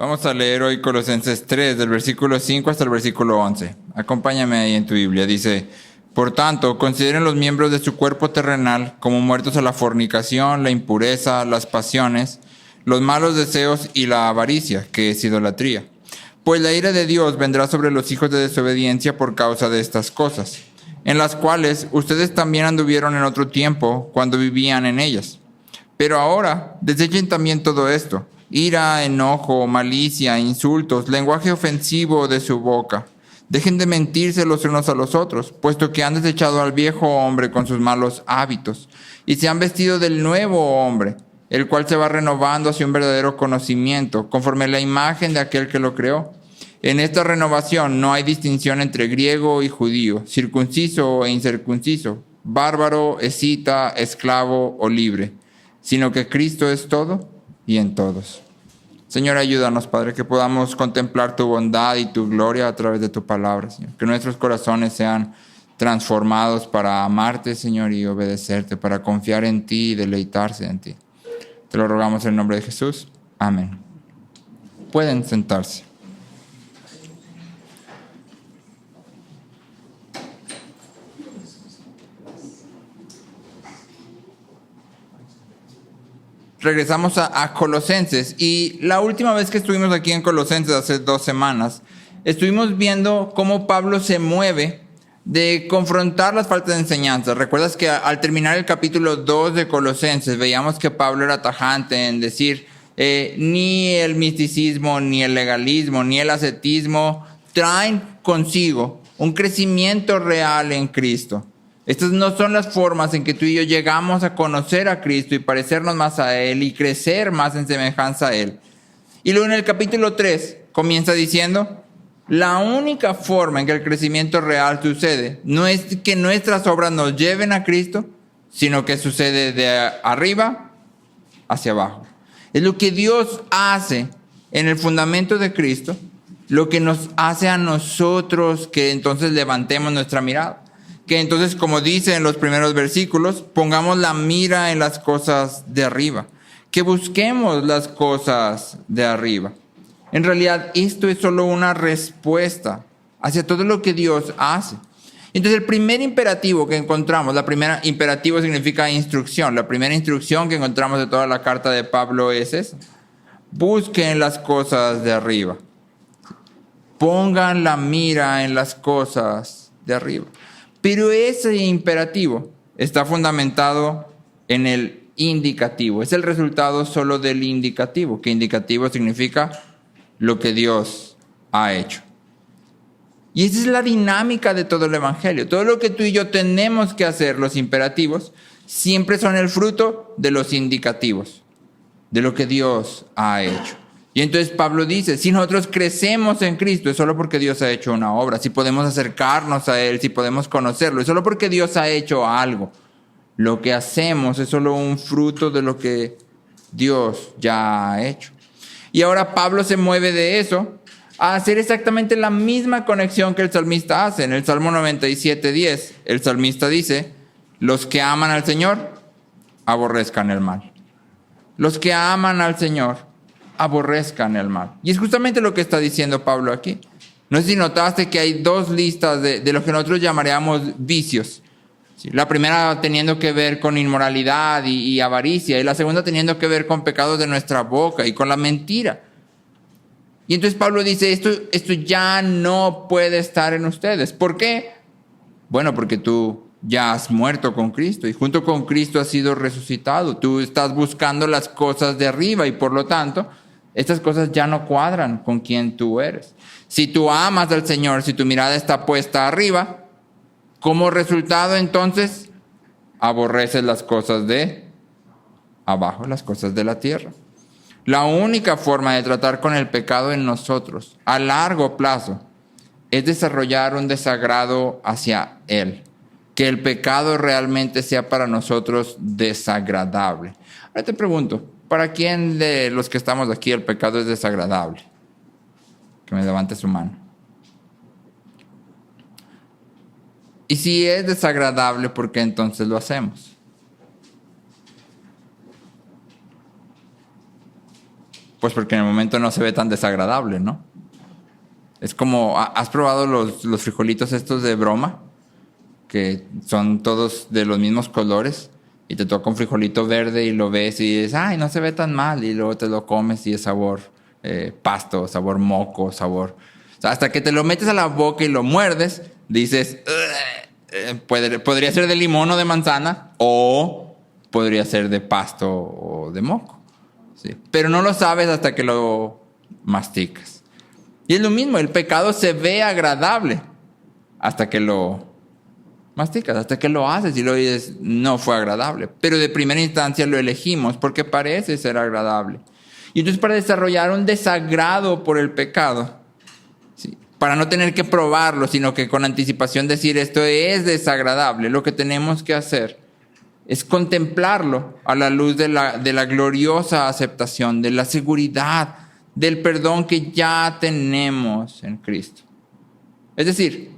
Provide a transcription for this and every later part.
Vamos a leer hoy Colosenses 3, del versículo 5 hasta el versículo 11. Acompáñame ahí en tu Biblia. Dice: por tanto, consideren los miembros de su cuerpo terrenal como muertos a la fornicación, la impureza, las pasiones, los malos deseos y la avaricia, que es idolatría. Pues la ira de Dios vendrá sobre los hijos de desobediencia por causa de estas cosas, en las cuales ustedes también anduvieron en otro tiempo cuando vivían en ellas. Pero ahora desechen también todo esto: ira, enojo, malicia, insultos, lenguaje ofensivo de su boca. Dejen de mentirse los unos a los otros, puesto que han desechado al viejo hombre con sus malos hábitos, y se han vestido del nuevo hombre, el cual se va renovando hacia un verdadero conocimiento, conforme a la imagen de aquel que lo creó. En esta renovación no hay distinción entre griego y judío, circunciso e incircunciso, bárbaro, escita, esclavo o libre, sino que Cristo es todo y en todos. Señor, ayúdanos, Padre, que podamos contemplar tu bondad y tu gloria a través de tu palabra, Señor. Que nuestros corazones sean transformados para amarte, Señor, y obedecerte, para confiar en ti y deleitarse en ti. Te lo rogamos en el nombre de Jesús. Amén. Pueden sentarse. Regresamos a Colosenses, y la última vez que estuvimos aquí en Colosenses, hace 2 semanas, estuvimos viendo cómo Pablo se mueve de confrontar las faltas de enseñanza. ¿Recuerdas que al terminar el capítulo 2 de Colosenses veíamos que Pablo era tajante en decir ni el misticismo, ni el legalismo, ni el ascetismo traen consigo un crecimiento real en Cristo? Estas no son las formas en que tú y yo llegamos a conocer a Cristo y parecernos más a Él y crecer más en semejanza a Él. Y luego en el capítulo 3 comienza diciendo: la única forma en que el crecimiento real sucede no es que nuestras obras nos lleven a Cristo, sino que sucede de arriba hacia abajo. Es lo que Dios hace en el fundamento de Cristo, lo que nos hace a nosotros que entonces levantemos nuestra mirada. Que entonces, como dice en los primeros versículos, pongamos la mira en las cosas de arriba, que busquemos las cosas de arriba. En realidad, esto es solo una respuesta hacia todo lo que Dios hace. Entonces, el primer imperativo que encontramos, imperativo significa instrucción, la primera instrucción que encontramos de toda la carta de Pablo es esa: busquen las cosas de arriba. Pongan la mira en las cosas de arriba. Pero ese imperativo está fundamentado en el indicativo. Es el resultado solo del indicativo, que indicativo significa lo que Dios ha hecho. Y esa es la dinámica de todo el Evangelio. Todo lo que tú y yo tenemos que hacer, los imperativos, siempre son el fruto de los indicativos, de lo que Dios ha hecho. Y entonces Pablo dice: si nosotros crecemos en Cristo, es solo porque Dios ha hecho una obra. Si podemos acercarnos a Él, si podemos conocerlo, es solo porque Dios ha hecho algo. Lo que hacemos es solo un fruto de lo que Dios ya ha hecho. Y ahora Pablo se mueve de eso a hacer exactamente la misma conexión que el salmista hace. En el Salmo 97:10, el salmista dice: los que aman al Señor aborrezcan el mal. Los que aman al Señor aborrezcan el mal. Y es justamente lo que está diciendo Pablo aquí. No sé si notaste que hay 2 listas de lo que nosotros llamaríamos vicios. ¿Sí? La primera teniendo que ver con inmoralidad y avaricia, y la segunda teniendo que ver con pecados de nuestra boca y con la mentira. Y entonces Pablo dice: esto ya no puede estar en ustedes. ¿Por qué? Bueno, porque tú ya has muerto con Cristo y junto con Cristo has sido resucitado. Tú estás buscando las cosas de arriba y por lo tanto estas cosas ya no cuadran con quien tú eres. Si tú amas al Señor, si tu mirada está puesta arriba, como resultado entonces aborreces las cosas de abajo, las cosas de la tierra. La única forma de tratar con el pecado en nosotros a largo plazo es desarrollar un desagrado hacia Él. Que el pecado realmente sea para nosotros desagradable. Ahora te pregunto: ¿para quién de los que estamos aquí el pecado es desagradable? Que me levante su mano. Y si es desagradable, ¿por qué entonces lo hacemos? Pues porque en el momento no se ve tan desagradable, ¿no? Es como, ¿has probado los frijolitos estos de broma? Que son todos de los mismos colores. Y te toca un frijolito verde y lo ves y dices, ay, no se ve tan mal. Y luego te lo comes y es sabor pasto, sabor moco, sabor... O sea, hasta que te lo metes a la boca y lo muerdes, dices, podría ser de limón o de manzana, o podría ser de pasto o de moco. ¿Sí? Pero no lo sabes hasta que lo masticas. Y es lo mismo, el pecado se ve agradable hasta que lo masticas, hasta que lo haces y lo dices, no fue agradable. Pero de primera instancia lo elegimos porque parece ser agradable. Y entonces para desarrollar un desagrado por el pecado, ¿sí?, para no tener que probarlo, sino que con anticipación decir esto es desagradable, lo que tenemos que hacer es contemplarlo a la luz de la gloriosa aceptación, de la seguridad, del perdón que ya tenemos en Cristo. Es decir,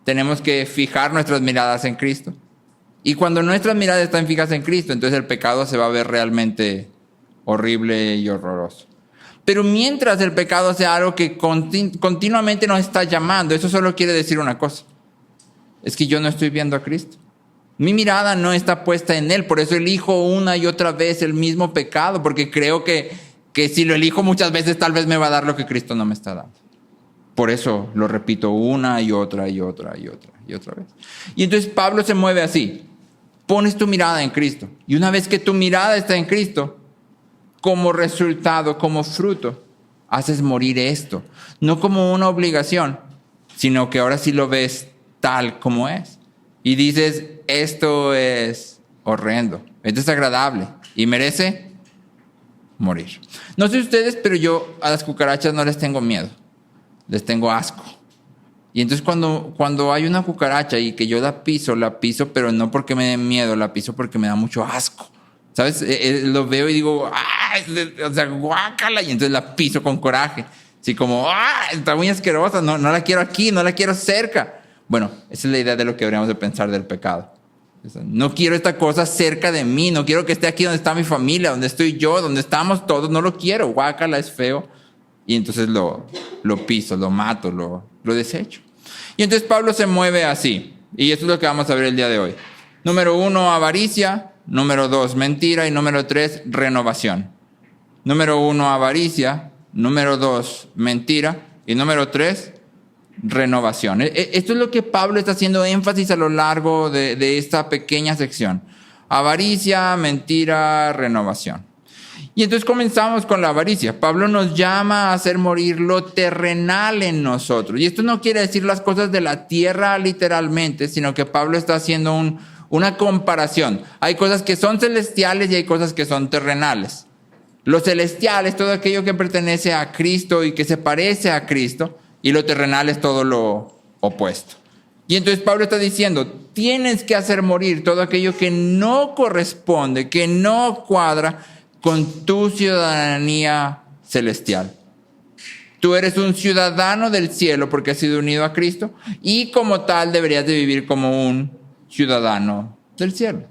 tenemos que fijar nuestras miradas en Cristo. Y cuando nuestras miradas están fijas en Cristo, entonces el pecado se va a ver realmente horrible y horroroso. Pero mientras el pecado sea algo que continuamente nos está llamando, eso solo quiere decir una cosa. Es que yo no estoy viendo a Cristo. Mi mirada no está puesta en Él. Por eso elijo una y otra vez el mismo pecado. Porque creo que si lo elijo muchas veces, tal vez me va a dar lo que Cristo no me está dando. Por eso lo repito una y otra y otra y otra y otra vez. Y entonces Pablo se mueve así. Pones tu mirada en Cristo. Y una vez que tu mirada está en Cristo, como resultado, como fruto, haces morir esto. No como una obligación, sino que ahora sí lo ves tal como es. Y dices, esto es horrendo, es desagradable y merece morir. No sé ustedes, pero yo a las cucarachas no les tengo miedo, les tengo asco. Y entonces cuando hay una cucaracha y que yo la piso, pero no porque me dé miedo, la piso porque me da mucho asco. ¿Sabes? Lo veo y digo, ¡ay! O sea, guácala. Y entonces la piso con coraje. Así como, ¡ay! Está muy asquerosa, no la quiero aquí, no la quiero cerca. Bueno, esa es la idea de lo que deberíamos de pensar del pecado. No quiero esta cosa cerca de mí, no quiero que esté aquí donde está mi familia, donde estoy yo, donde estamos todos, no lo quiero. Guácala, es feo. Y entonces lo piso, lo mato, lo desecho. Y entonces Pablo se mueve así. Y eso es lo que vamos a ver el día de hoy. Número 1, avaricia. Número 2, mentira. Y número 3, renovación. Número 1, avaricia. Número 2, mentira. Y número 3, renovación. Esto es lo que Pablo está haciendo énfasis a lo largo de esta pequeña sección. Avaricia, mentira, renovación. Y entonces comenzamos con la avaricia. Pablo nos llama a hacer morir lo terrenal en nosotros. Y esto no quiere decir las cosas de la tierra literalmente, sino que Pablo está haciendo una comparación. Hay cosas que son celestiales y hay cosas que son terrenales. Lo celestial es todo aquello que pertenece a Cristo y que se parece a Cristo, y lo terrenal es todo lo opuesto. Y entonces Pablo está diciendo, tienes que hacer morir todo aquello que no corresponde, que no cuadra con tu ciudadanía celestial. Tú eres un ciudadano del cielo porque has sido unido a Cristo y como tal deberías de vivir como un ciudadano del cielo.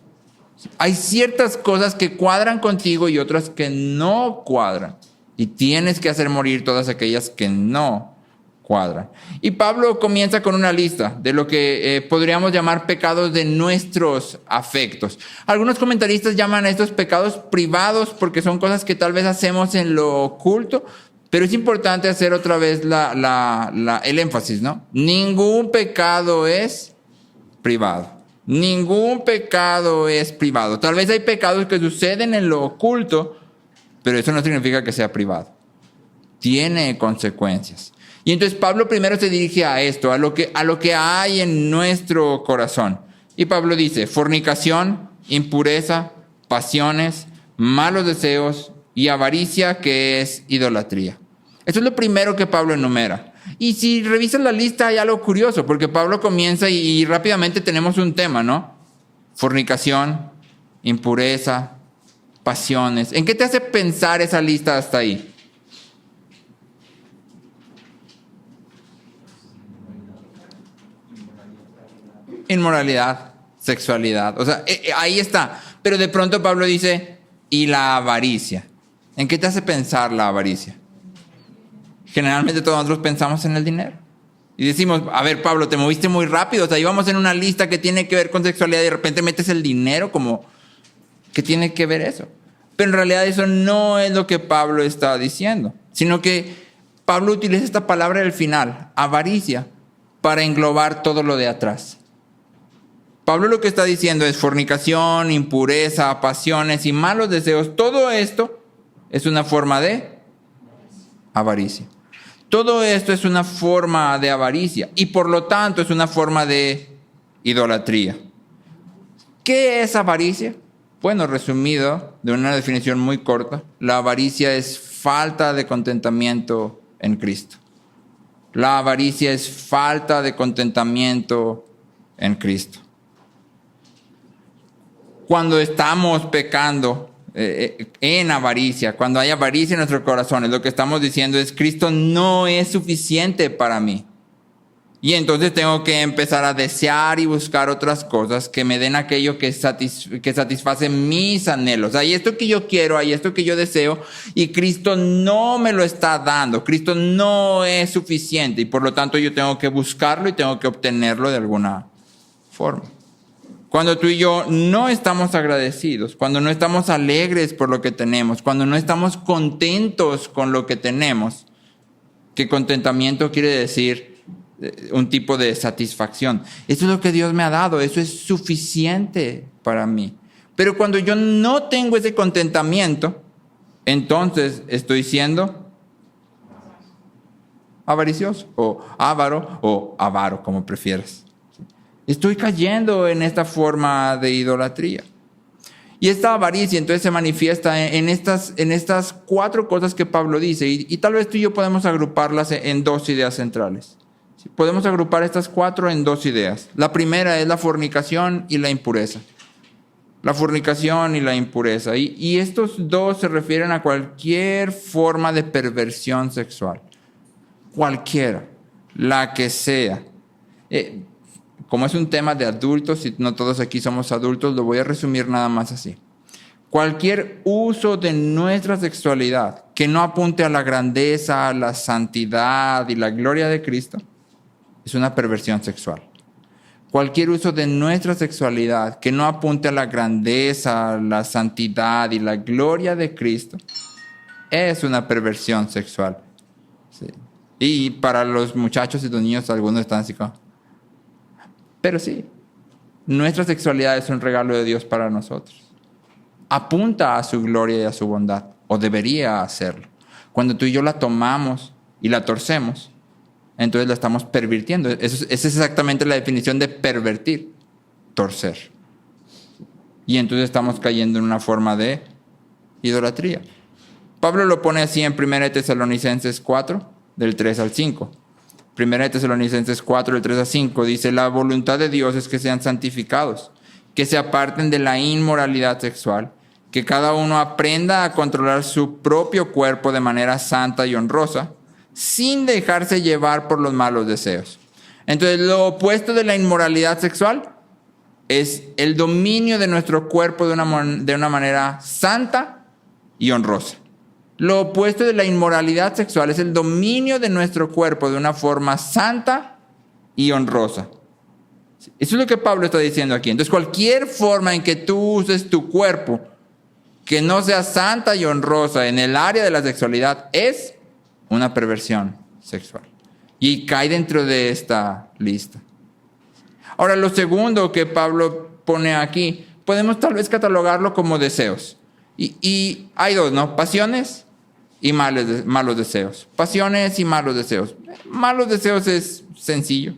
Hay ciertas cosas que cuadran contigo y otras que no cuadran. Y tienes que hacer morir todas aquellas que no cuadran. Y Pablo comienza con una lista de lo que podríamos llamar pecados de nuestros afectos. Algunos comentaristas llaman a estos pecados privados porque son cosas que tal vez hacemos en lo oculto, pero es importante hacer otra vez el énfasis, ¿no? Ningún pecado es privado. Ningún pecado es privado. Tal vez hay pecados que suceden en lo oculto, pero eso no significa que sea privado. Tiene consecuencias. Y entonces Pablo primero se dirige a esto, a lo que hay en nuestro corazón. Y Pablo dice, fornicación, impureza, pasiones, malos deseos y avaricia, que es idolatría. Eso es lo primero que Pablo enumera. Y si revisas la lista hay algo curioso, porque Pablo comienza y rápidamente tenemos un tema, ¿no? Fornicación, impureza, pasiones. ¿En qué te hace pensar esa lista hasta ahí? Inmoralidad, sexualidad. O sea, ahí está. Pero de pronto Pablo dice, y la avaricia. ¿En qué te hace pensar la avaricia? Generalmente todos nosotros pensamos en el dinero. Y decimos, a ver, Pablo, te moviste muy rápido. O sea, íbamos en una lista que tiene que ver con sexualidad y de repente metes el dinero como, ¿qué tiene que ver eso? Pero en realidad eso no es lo que Pablo está diciendo, sino que Pablo utiliza esta palabra del final, avaricia, para englobar todo lo de atrás. Pablo lo que está diciendo es fornicación, impureza, pasiones y malos deseos. Todo esto es una forma de avaricia. Todo esto es una forma de avaricia y por lo tanto es una forma de idolatría. ¿Qué es avaricia? Bueno, resumido de una definición muy corta, la avaricia es falta de contentamiento en Cristo. La avaricia es falta de contentamiento en Cristo. Cuando estamos pecando en avaricia, cuando hay avaricia en nuestros corazones, lo que estamos diciendo es: Cristo no es suficiente para mí. Y entonces tengo que empezar a desear y buscar otras cosas que me den aquello que satisface mis anhelos. Hay esto que yo quiero, hay esto que yo deseo, y Cristo no me lo está dando. Cristo no es suficiente y por lo tanto yo tengo que buscarlo y tengo que obtenerlo de alguna forma. Cuando tú y yo no estamos agradecidos, cuando no estamos alegres por lo que tenemos, cuando no estamos contentos con lo que tenemos, que contentamiento quiere decir un tipo de satisfacción. Eso es lo que Dios me ha dado, eso es suficiente para mí. Pero cuando yo no tengo ese contentamiento, entonces estoy siendo avaricioso, o avaro, como prefieras. Estoy cayendo en esta forma de idolatría. Y esta avaricia entonces se manifiesta en estas 4 cosas que Pablo dice. Y tal vez tú y yo podemos agruparlas en 2 ideas centrales. Podemos agrupar estas 4 en 2 ideas. La primera es la fornicación y la impureza. La fornicación y la impureza. Y estos 2 se refieren a cualquier forma de perversión sexual. Cualquiera, la que sea. Como es un tema de adultos, y no todos aquí somos adultos, lo voy a resumir nada más así. Cualquier uso de nuestra sexualidad que no apunte a la grandeza, a la santidad y la gloria de Cristo, es una perversión sexual. Cualquier uso de nuestra sexualidad que no apunte a la grandeza, la santidad y la gloria de Cristo, es una perversión sexual. Sí. Y para los muchachos y los niños, algunos están así como... Pero sí, nuestra sexualidad es un regalo de Dios para nosotros. Apunta a su gloria y a su bondad, o debería hacerlo. Cuando tú y yo la tomamos y la torcemos, entonces la estamos pervirtiendo. Esa es exactamente la definición de pervertir, torcer. Y entonces estamos cayendo en una forma de idolatría. Pablo lo pone así en 1 Tesalonicenses 4, del 3 al 5. 1 Tesalonicenses 4, del 3 al 5, dice: la voluntad de Dios es que sean santificados, que se aparten de la inmoralidad sexual, que cada uno aprenda a controlar su propio cuerpo de manera santa y honrosa, sin dejarse llevar por los malos deseos. Entonces, lo opuesto de la inmoralidad sexual es el dominio de nuestro cuerpo de una manera santa y honrosa. Lo opuesto de la inmoralidad sexual es el dominio de nuestro cuerpo de una forma santa y honrosa. Eso es lo que Pablo está diciendo aquí. Entonces, cualquier forma en que tú uses tu cuerpo que no sea santa y honrosa en el área de la sexualidad es una perversión sexual. Y cae dentro de esta lista. Ahora, lo segundo que Pablo pone aquí, podemos tal vez catalogarlo como deseos. Y hay 2, ¿no? Pasiones y malos deseos. Pasiones y malos deseos. Malos deseos es sencillo,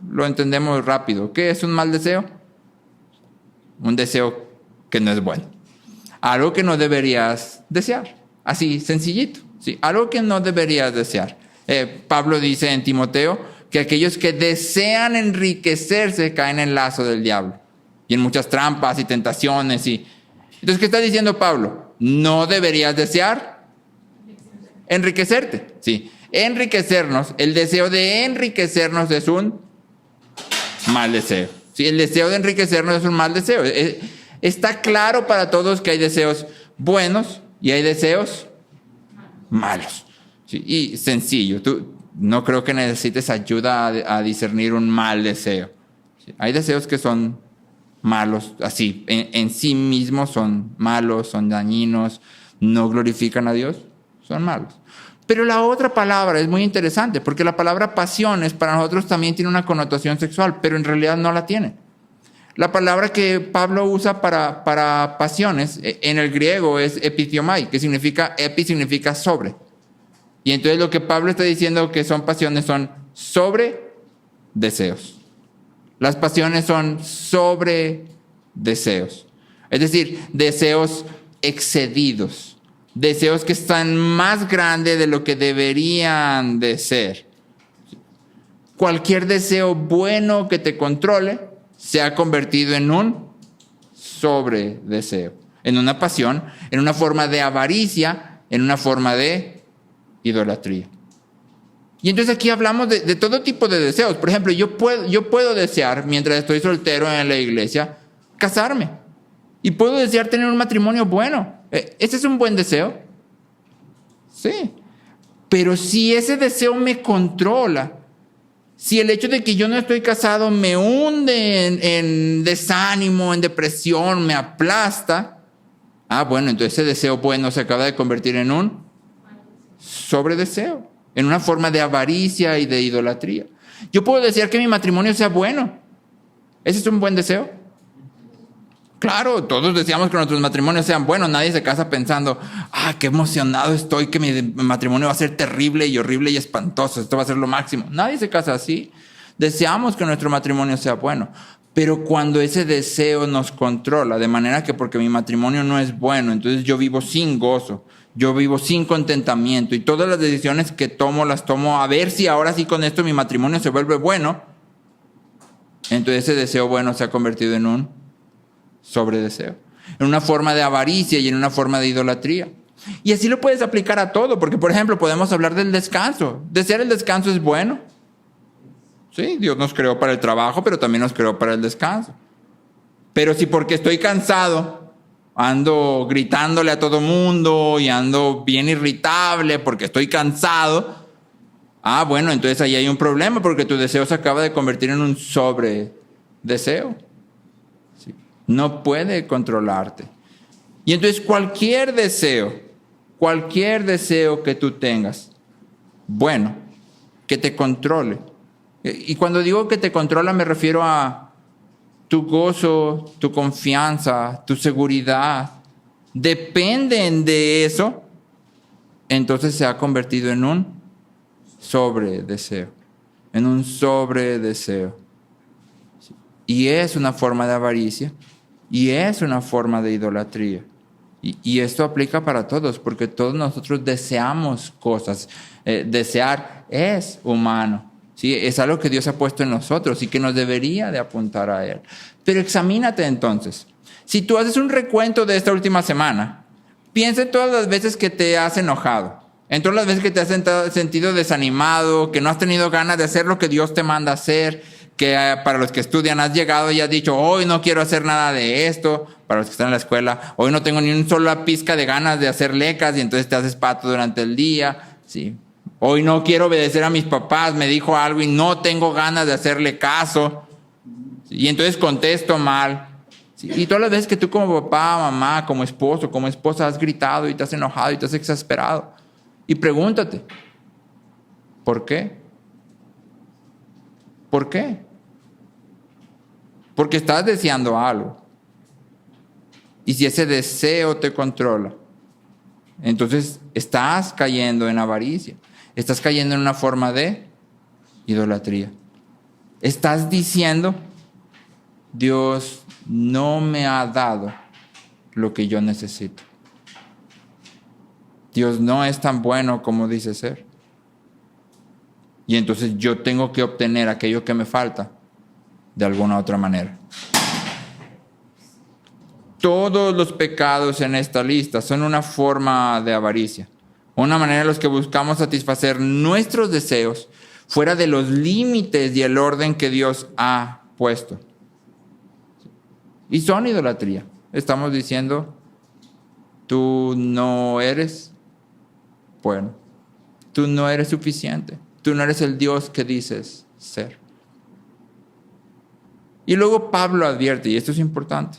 lo entendemos rápido. ¿Qué es un mal deseo? Un deseo que no es bueno. Algo que no deberías desear. Así, sencillito. ¿Sí? Algo que no deberías desear. Pablo dice en Timoteo que aquellos que desean enriquecerse caen en el lazo del diablo. Y en muchas trampas y tentaciones. Entonces, ¿qué está diciendo Pablo? No deberías desear enriquecerte, sí. Enriquecernos, el deseo de enriquecernos es un mal deseo. Sí, el deseo de enriquecernos es un mal deseo. Está claro para todos que hay deseos buenos y hay deseos malos. ¿Sí? Y sencillo, tú no creo que necesites ayuda a discernir un mal deseo. ¿Sí? Hay deseos que son malos, así, en sí mismos son malos, son dañinos, no glorifican a Dios, son malos. Pero la otra palabra es muy interesante, porque la palabra pasiones para nosotros también tiene una connotación sexual, pero en realidad no la tiene. La palabra que Pablo usa para pasiones en el griego es epithiomai, que significa, epi significa sobre. Y entonces lo que Pablo está diciendo que son pasiones son sobre deseos. Las pasiones son sobre deseos. Es decir, deseos excedidos. Deseos que están más grandes de lo que deberían de ser. Cualquier deseo bueno que te controle se ha convertido en un sobredeseo. En una pasión, en una forma de avaricia, en una forma de idolatría. Y entonces aquí hablamos de todo tipo de deseos. Por ejemplo, yo puedo desear, mientras estoy soltero en la iglesia, casarme. Y puedo desear tener un matrimonio bueno. ¿Ese es un buen deseo? Sí. Pero si ese deseo me controla, si el hecho de que yo no estoy casado me hunde en desánimo, en depresión, me aplasta, bueno, entonces ese deseo bueno se acaba de convertir en un sobredeseo, en una forma de avaricia y de idolatría. Yo puedo desear que mi matrimonio sea bueno. ¿Ese es un buen deseo? Claro, todos deseamos que nuestros matrimonios sean buenos. Nadie se casa pensando, qué emocionado estoy que mi matrimonio va a ser terrible y horrible y espantoso. Esto va a ser lo máximo. Nadie se casa así. Deseamos que nuestro matrimonio sea bueno. Pero cuando ese deseo nos controla, de manera que porque mi matrimonio no es bueno, entonces yo vivo sin gozo, yo vivo sin contentamiento y todas las decisiones que tomo las tomo a ver si ahora sí con esto mi matrimonio se vuelve bueno, entonces ese deseo bueno se ha convertido en un sobredeseo, en una forma de avaricia y en una forma de idolatría. Y así lo puedes aplicar a todo, porque por ejemplo podemos hablar del descanso. ¿Desear el descanso es bueno? Sí, Dios nos creó para el trabajo, pero también nos creó para el descanso. Pero si porque estoy cansado, ando gritándole a todo mundo y ando bien irritable porque estoy cansado, bueno, entonces ahí hay un problema porque tu deseo se acaba de convertir en un sobredeseo. ¿Sí? No puede controlarte. Y entonces cualquier deseo que tú tengas, bueno, que te controle. Y cuando digo que te controla me refiero a tu gozo, tu confianza, tu seguridad, dependen de eso, entonces se ha convertido en un sobredeseo, Y es una forma de avaricia y es una forma de idolatría. Y esto aplica para todos, porque todos nosotros deseamos cosas. Desear es humano. ¿Sí? Es algo que Dios ha puesto en nosotros y que nos debería de apuntar a Él. Pero examínate entonces. Si tú haces un recuento de esta última semana, piensa en todas las veces que te has enojado, en todas las veces que te has sentido desanimado, que no has tenido ganas de hacer lo que Dios te manda hacer, que para los que estudian has llegado y has dicho, hoy no quiero hacer nada de esto, para los que están en la escuela, hoy no tengo ni una sola pizca de ganas de hacer lecas y entonces te haces pato durante el día, ¿sí? Hoy no quiero obedecer a mis papás, me dijo algo y no tengo ganas de hacerle caso. Y entonces contesto mal. ¿Sí? Y todas las veces que tú como papá, mamá, como esposo, como esposa has gritado y te has enojado y te has exasperado. Y pregúntate, ¿por qué? ¿Por qué? Porque estás deseando algo. Y si ese deseo te controla, entonces estás cayendo en avaricia. Estás cayendo en una forma de idolatría. Estás diciendo, Dios no me ha dado lo que yo necesito. Dios no es tan bueno como dice ser. Y entonces yo tengo que obtener aquello que me falta de alguna otra manera. Todos los pecados en esta lista son una forma de avaricia. Una manera en la que buscamos satisfacer nuestros deseos fuera de los límites y el orden que Dios ha puesto. Y son idolatría. Estamos diciendo, tú no eres bueno. Tú no eres suficiente. Tú no eres el Dios que dices ser. Y luego Pablo advierte, y esto es importante,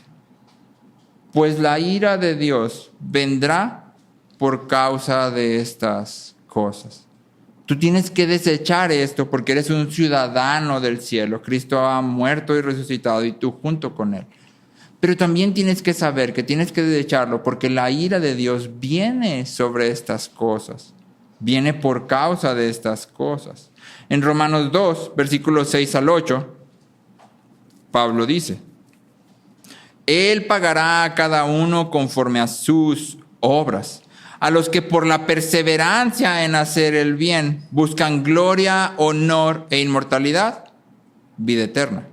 pues la ira de Dios vendrá por causa de estas cosas. Tú tienes que desechar esto porque eres un ciudadano del cielo. Cristo ha muerto y resucitado y tú junto con Él. Pero también tienes que saber que tienes que desecharlo porque la ira de Dios viene sobre estas cosas. Viene por causa de estas cosas. En Romanos 2, versículos 6 al 8, Pablo dice, Él pagará a cada uno conforme a sus obras. A los que por la perseverancia en hacer el bien buscan gloria, honor e inmortalidad, vida eterna.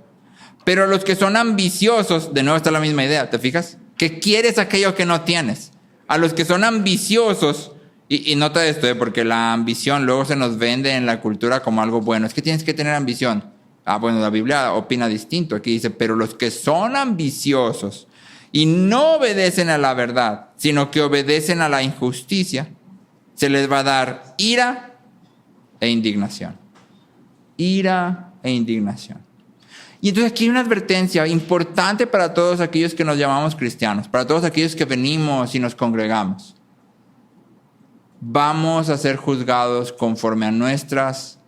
Pero a los que son ambiciosos, de nuevo está la misma idea, ¿te fijas? Que quieres aquello que no tienes. A los que son ambiciosos, y nota esto, porque la ambición luego se nos vende en la cultura como algo bueno. Es que tienes que tener ambición. Bueno, la Biblia opina distinto. Aquí dice, pero los que son ambiciosos y no obedecen a la verdad, sino que obedecen a la injusticia, se les va a dar ira e indignación. Ira e indignación. Y entonces aquí hay una advertencia importante para todos aquellos que nos llamamos cristianos, para todos aquellos que venimos y nos congregamos. Vamos a ser juzgados conforme a nuestras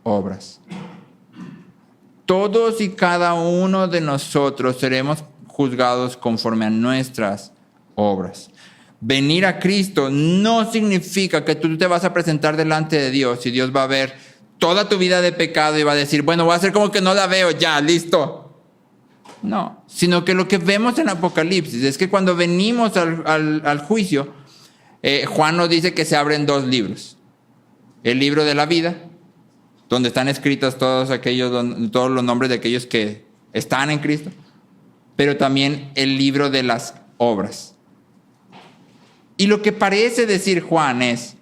obras. Todos y cada uno de nosotros seremos juzgados conforme a nuestras obras. Venir a Cristo no significa que tú te vas a presentar delante de Dios y Dios va a ver toda tu vida de pecado y va a decir, bueno, voy a hacer como que no la veo, ya, listo. No, sino que lo que vemos en Apocalipsis es que cuando venimos al juicio, Juan nos dice que se abren dos libros. El libro de la vida, donde están escritos todos los nombres de aquellos que están en Cristo, pero también el libro de las obras. Y lo que parece decir Juan es,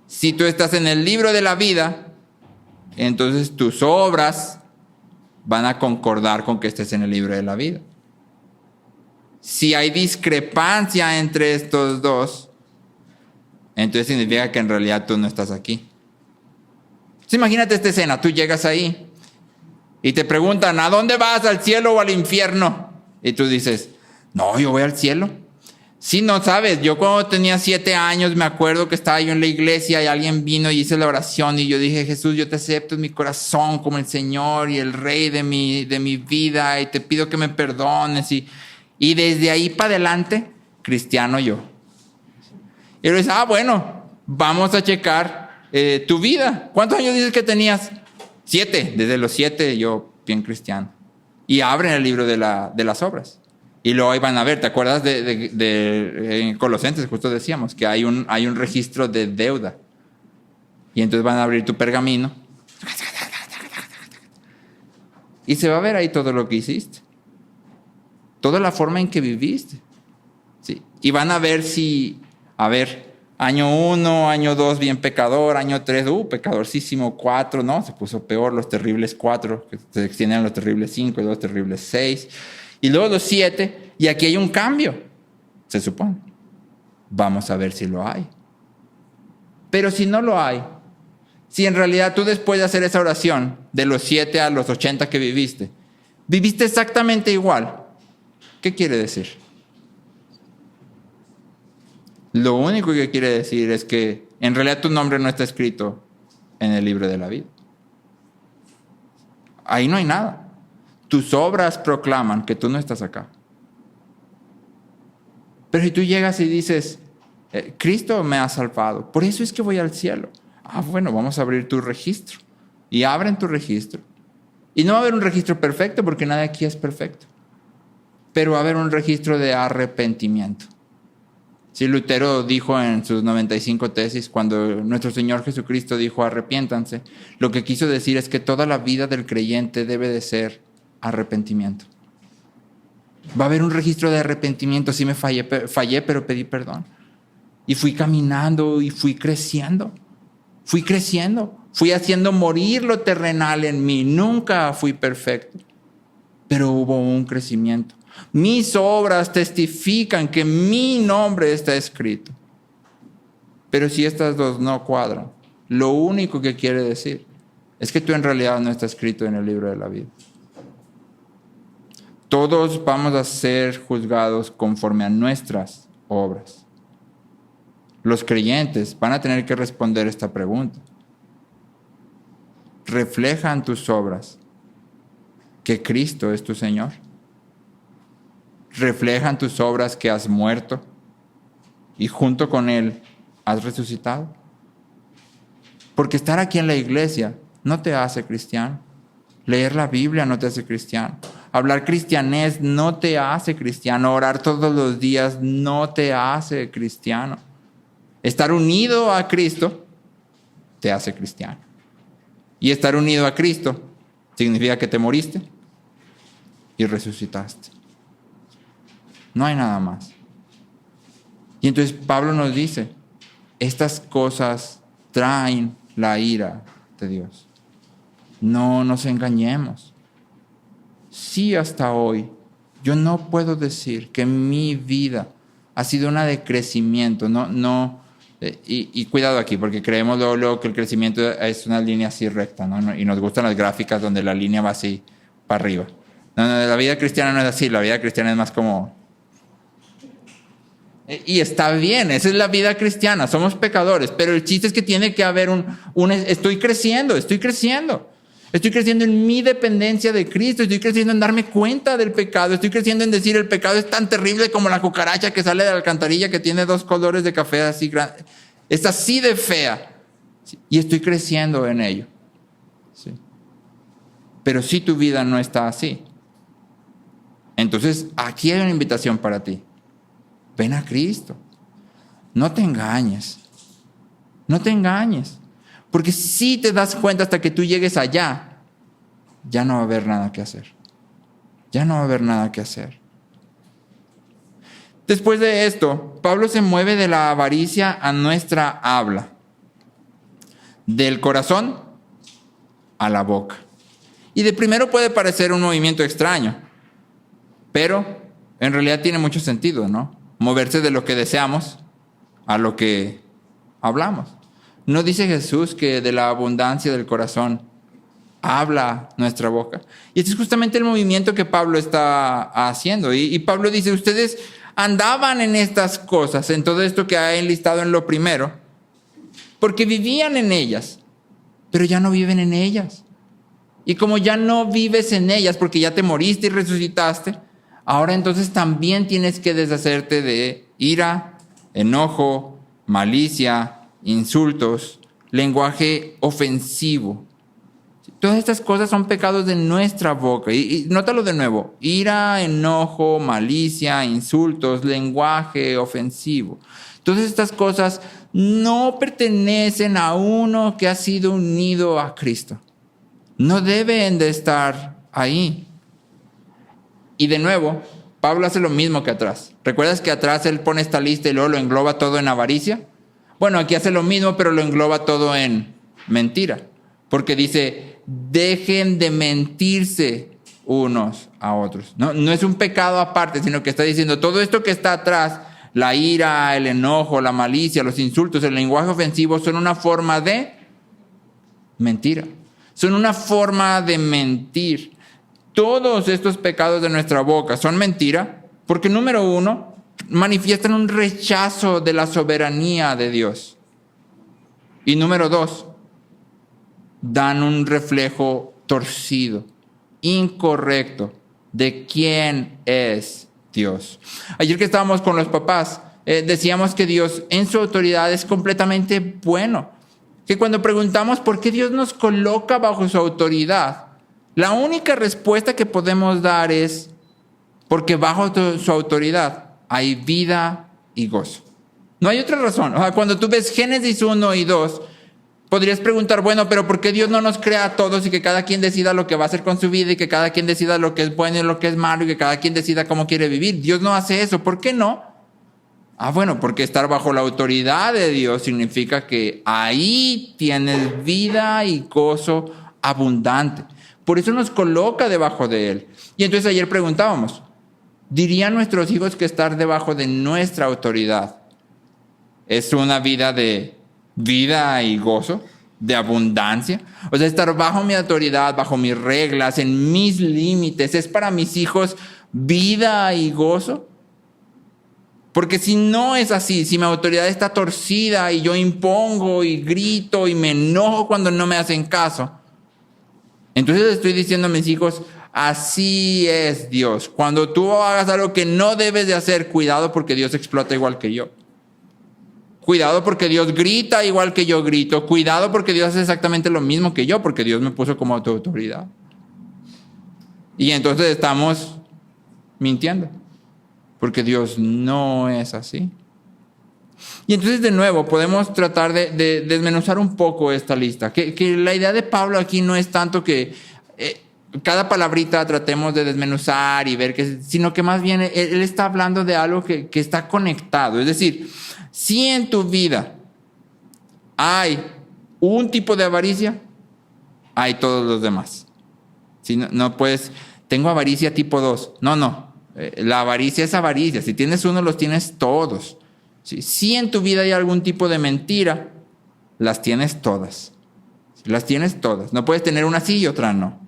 si tú estás en el libro de la vida, entonces tus obras van a concordar con que estés en el libro de la vida. Si hay discrepancia entre estos dos, entonces significa que en realidad tú no estás aquí. Entonces, imagínate esta escena, tú llegas ahí y te preguntan, ¿a dónde vas? ¿Al cielo o al infierno? Y tú dices, no, yo voy al cielo. Sí, no sabes, yo cuando tenía 7 años me acuerdo que estaba yo en la iglesia y alguien vino y hice la oración y yo dije, Jesús, yo te acepto en mi corazón como el Señor y el Rey de mi vida y te pido que me perdones. Y desde ahí para adelante, cristiano yo. Y él dice, bueno, vamos a checar tu vida. ¿Cuántos años dices que tenías? 7. Desde los 7 yo bien cristiano. Y abren el libro de las obras. Y luego ahí van a ver, ¿te acuerdas de Colosenses? Justo decíamos que hay un registro de deuda. Y entonces van a abrir tu pergamino. Y se va a ver ahí todo lo que hiciste. Toda la forma en que viviste. ¿Sí? Y van a ver año 1, año 2, bien pecador, año 3, pecadorcísimo, 4, no, se puso peor, los terribles 4, que se extienden a los terribles 5 y los terribles 6. Y luego los 7, y aquí hay un cambio, se supone. Vamos a ver si lo hay. Pero si no lo hay, si en realidad tú después de hacer esa oración, de los 7 a los 80 que viviste exactamente igual, ¿qué quiere decir? Lo único que quiere decir es que en realidad tu nombre no está escrito en el libro de la vida. Ahí no hay nada. Tus obras proclaman que tú no estás acá. Pero si tú llegas y dices, Cristo me ha salvado, por eso es que voy al cielo. Bueno, vamos a abrir tu registro. Y abren tu registro. Y no va a haber un registro perfecto porque nadie aquí es perfecto. Pero va a haber un registro de arrepentimiento. Sí, Lutero dijo en sus 95 tesis, cuando nuestro Señor Jesucristo dijo arrepiéntanse, lo que quiso decir es que toda la vida del creyente debe de ser arrepentimiento. Va a haber un registro de arrepentimiento. Sí me fallé, pero pedí perdón. Y fui caminando y fui creciendo. Fui haciendo morir lo terrenal en mí. Nunca fui perfecto, pero hubo un crecimiento. Mis obras testifican que mi nombre está escrito. Pero si estas dos no cuadran, lo único que quiere decir es que tú en realidad no estás escrito en el libro de la vida. Todos vamos a ser juzgados conforme a nuestras obras. Los creyentes van a tener que responder esta pregunta. ¿Reflejan tus obras que Cristo es tu Señor? ¿Reflejan tus obras que has muerto y junto con Él has resucitado? Porque estar aquí en la iglesia no te hace cristiano. Leer la Biblia no te hace cristiano. Hablar cristianés no te hace cristiano. Orar todos los días no te hace cristiano. Estar unido a Cristo te hace cristiano. Y estar unido a Cristo significa que te moriste y resucitaste. No hay nada más. Y entonces Pablo nos dice, estas cosas traen la ira de Dios. No nos engañemos. Sí, hasta hoy, yo no puedo decir que mi vida ha sido una de crecimiento. Y cuidado aquí, porque creemos luego que el crecimiento es una línea así recta, ¿no? Y nos gustan las gráficas donde la línea va así para arriba. No, la vida cristiana no es así, la vida cristiana es más como... Y está bien, esa es la vida cristiana, somos pecadores, pero el chiste es que tiene que haber estoy creciendo en mi dependencia de Cristo, estoy creciendo en darme cuenta del pecado, estoy creciendo en decir el pecado es tan terrible como la cucaracha que sale de la alcantarilla que tiene 2 colores de café así grandes, es así de fea, y estoy creciendo en ello. ¿Sí? Pero si tu vida no está así, entonces aquí hay una invitación para ti. Ven a Cristo. No te engañes. No te engañes. Porque si te das cuenta hasta que tú llegues allá, ya no va a haber nada que hacer. Ya no va a haber nada que hacer. Después de esto, Pablo se mueve de la avaricia a nuestra habla. Del corazón a la boca. Y de primero puede parecer un movimiento extraño, pero en realidad tiene mucho sentido, ¿no? Moverse de lo que deseamos a lo que hablamos. ¿No dice Jesús que de la abundancia del corazón habla nuestra boca? Y este es justamente el movimiento que Pablo está haciendo. Y Pablo dice, ustedes andaban en estas cosas, en todo esto que ha enlistado en lo primero, porque vivían en ellas, pero ya no viven en ellas. Y como ya no vives en ellas, porque ya te moriste y resucitaste, ahora entonces también tienes que deshacerte de ira, enojo, malicia, insultos, lenguaje ofensivo. Todas estas cosas son pecados de nuestra boca. Y nótalo de nuevo. Ira, enojo, malicia, insultos, lenguaje ofensivo. Todas estas cosas no pertenecen a uno que ha sido unido a Cristo. No deben de estar ahí. Y de nuevo, Pablo hace lo mismo que atrás. ¿Recuerdas que atrás él pone esta lista y luego lo engloba todo en avaricia? Bueno, aquí hace lo mismo, pero lo engloba todo en mentira. Porque dice, dejen de mentirse unos a otros. No es un pecado aparte, sino que está diciendo todo esto que está atrás, la ira, el enojo, la malicia, los insultos, el lenguaje ofensivo, son una forma de mentira. Son una forma de mentir. Todos estos pecados de nuestra boca son mentira porque, número 1, manifiestan un rechazo de la soberanía de Dios. Y número 2, dan un reflejo torcido, incorrecto de quién es Dios. Ayer que estábamos con los papás, decíamos que Dios en su autoridad es completamente bueno. Que cuando preguntamos por qué Dios nos coloca bajo su autoridad, la única respuesta que podemos dar es porque bajo su autoridad hay vida y gozo. No hay otra razón. O sea, cuando tú ves Génesis 1 y 2, podrías preguntar, bueno, pero ¿por qué Dios no nos crea a todos y que cada quien decida lo que va a hacer con su vida y que cada quien decida lo que es bueno y lo que es malo y que cada quien decida cómo quiere vivir? Dios no hace eso. ¿Por qué no? Bueno, porque estar bajo la autoridad de Dios significa que ahí tienes vida y gozo abundante. Por eso nos coloca debajo de Él. Y entonces ayer preguntábamos, ¿dirían nuestros hijos que estar debajo de nuestra autoridad es una vida de vida y gozo, de abundancia. O sea, estar bajo mi autoridad, bajo mis reglas, en mis límites, es para mis hijos vida y gozo. Porque si no es así, si mi autoridad está torcida y yo impongo y grito y me enojo cuando no me hacen caso, entonces estoy diciendo a mis hijos, así es Dios. Cuando tú hagas algo que no debes de hacer, cuidado porque Dios explota igual que yo. Cuidado porque Dios grita igual que yo grito. Cuidado porque Dios hace exactamente lo mismo que yo, porque Dios me puso como autoridad. Y entonces estamos mintiendo, porque Dios no es así. Y entonces de nuevo podemos tratar de desmenuzar un poco esta lista. Que la idea de Pablo aquí no es tanto que cada palabrita tratemos de desmenuzar y ver sino que más bien él está hablando de algo que está conectado. Es decir, si en tu vida hay un tipo de avaricia, hay todos los demás. Si no puedes, tengo avaricia tipo 2. No. La avaricia es avaricia. Si tienes uno, los tienes todos. Si en tu vida hay algún tipo de mentira, las tienes todas. Las tienes todas. No puedes tener una sí y otra no.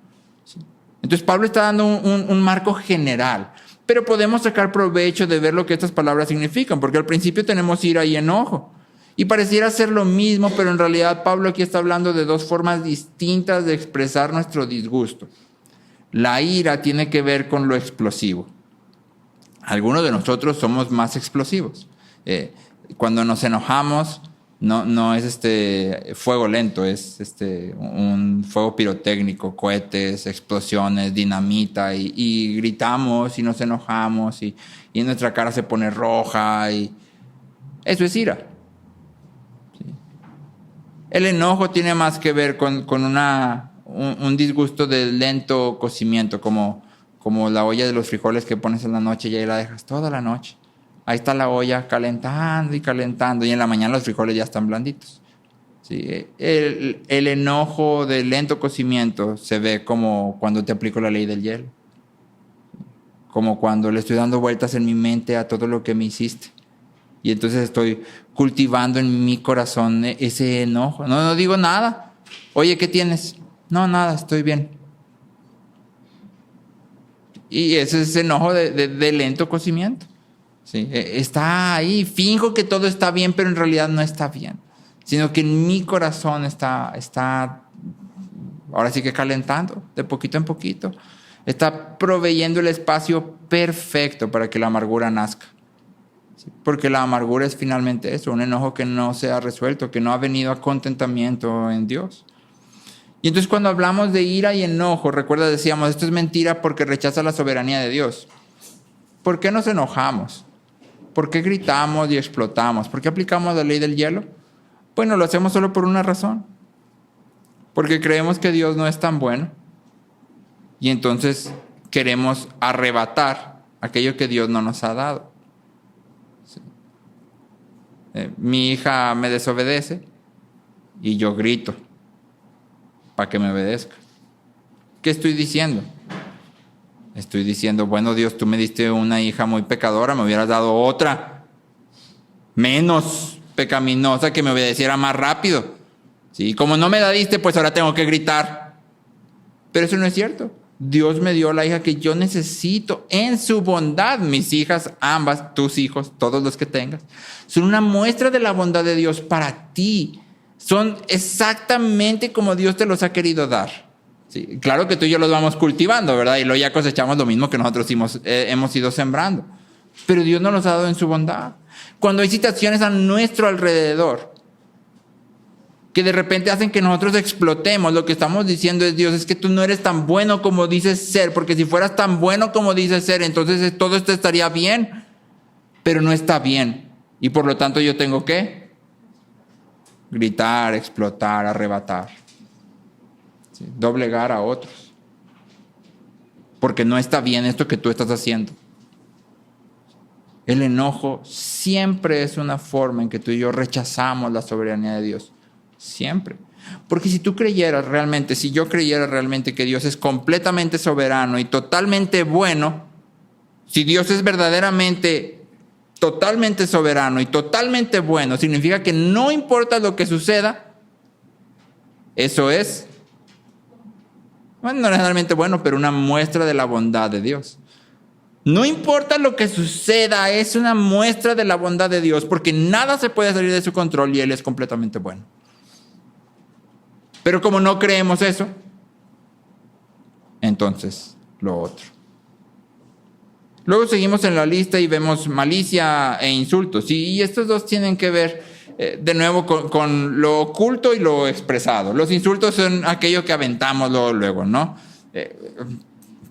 Entonces Pablo está dando un marco general. Pero podemos sacar provecho de ver lo que estas palabras significan, porque al principio tenemos ira y enojo. Y pareciera ser lo mismo, pero en realidad Pablo aquí está hablando de dos formas distintas de expresar nuestro disgusto. La ira tiene que ver con lo explosivo. Algunos de nosotros somos más explosivos. Cuando nos enojamos, no es fuego lento, es un fuego pirotécnico, cohetes, explosiones, dinamita, y gritamos y nos enojamos y nuestra cara se pone roja y eso es ira. ¿Sí? El enojo tiene más que ver con un disgusto de lento cocimiento, como la olla de los frijoles que pones en la noche y ahí la dejas toda la noche. Ahí está la olla calentando y calentando y en la mañana los frijoles ya están blanditos. ¿Sí? El enojo de lento cocimiento se ve como cuando te aplico la ley del hielo. Como cuando le estoy dando vueltas en mi mente a todo lo que me hiciste. Y entonces estoy cultivando en mi corazón ese enojo. No digo nada. Oye, ¿qué tienes? No, nada, estoy bien. Y ese es ese enojo de lento cocimiento. ¿Sí? Está ahí, finjo que todo está bien, pero en realidad no está bien, sino que en mi corazón está ahora sí que calentando, de poquito en poquito, está proveyendo el espacio perfecto para que la amargura nazca. ¿Sí? Porque la amargura es finalmente eso, un enojo que no se ha resuelto, que no ha venido a contentamiento en Dios. Y entonces cuando hablamos de ira y enojo, recuerda, decíamos, esto es mentira porque rechaza la soberanía de Dios. ¿Por qué nos enojamos? ¿Por qué gritamos y explotamos? ¿Por qué aplicamos la ley del hielo? Bueno, lo hacemos solo por una razón. Porque creemos que Dios no es tan bueno. Y entonces queremos arrebatar aquello que Dios no nos ha dado. Sí. Mi hija me desobedece y yo grito para que me obedezca. ¿Qué estoy diciendo? Estoy diciendo, bueno, Dios, tú me diste una hija muy pecadora, me hubieras dado otra menos pecaminosa que me obedeciera más rápido. ¿Sí? Como no me la diste, pues ahora tengo que gritar. Pero eso no es cierto. Dios me dio la hija que yo necesito en su bondad. Mis hijas, ambas, tus hijos, todos los que tengas, son una muestra de la bondad de Dios para ti. Son exactamente como Dios te los ha querido dar. Sí, claro que tú y yo los vamos cultivando, ¿verdad? Y luego ya cosechamos lo mismo que nosotros hemos ido sembrando. Pero Dios nos los ha dado en su bondad. Cuando hay situaciones a nuestro alrededor que de repente hacen que nosotros explotemos, lo que estamos diciendo es, Dios, es que tú no eres tan bueno como dices ser, porque si fueras tan bueno como dices ser, entonces todo esto estaría bien, pero no está bien. Y por lo tanto yo tengo que gritar, explotar, arrebatar. ¿Sí? Doblegar a otros. Porque no está bien esto que tú estás haciendo. El enojo siempre es una forma en que tú y yo rechazamos la soberanía de Dios. Siempre. Porque si tú creyeras realmente, si yo creyera realmente que Dios es completamente soberano y totalmente bueno, si Dios es verdaderamente totalmente soberano y totalmente bueno significa que no importa lo que suceda, eso es, bueno, no necesariamente bueno, pero una muestra de la bondad de Dios. No importa lo que suceda, es una muestra de la bondad de Dios, porque nada se puede salir de su control y Él es completamente bueno. Pero como no creemos eso, entonces lo otro. Luego seguimos en la lista y vemos malicia e insultos. Y estos dos tienen que ver de nuevo con lo oculto y lo expresado. Los insultos son aquello que aventamos luego, ¿no?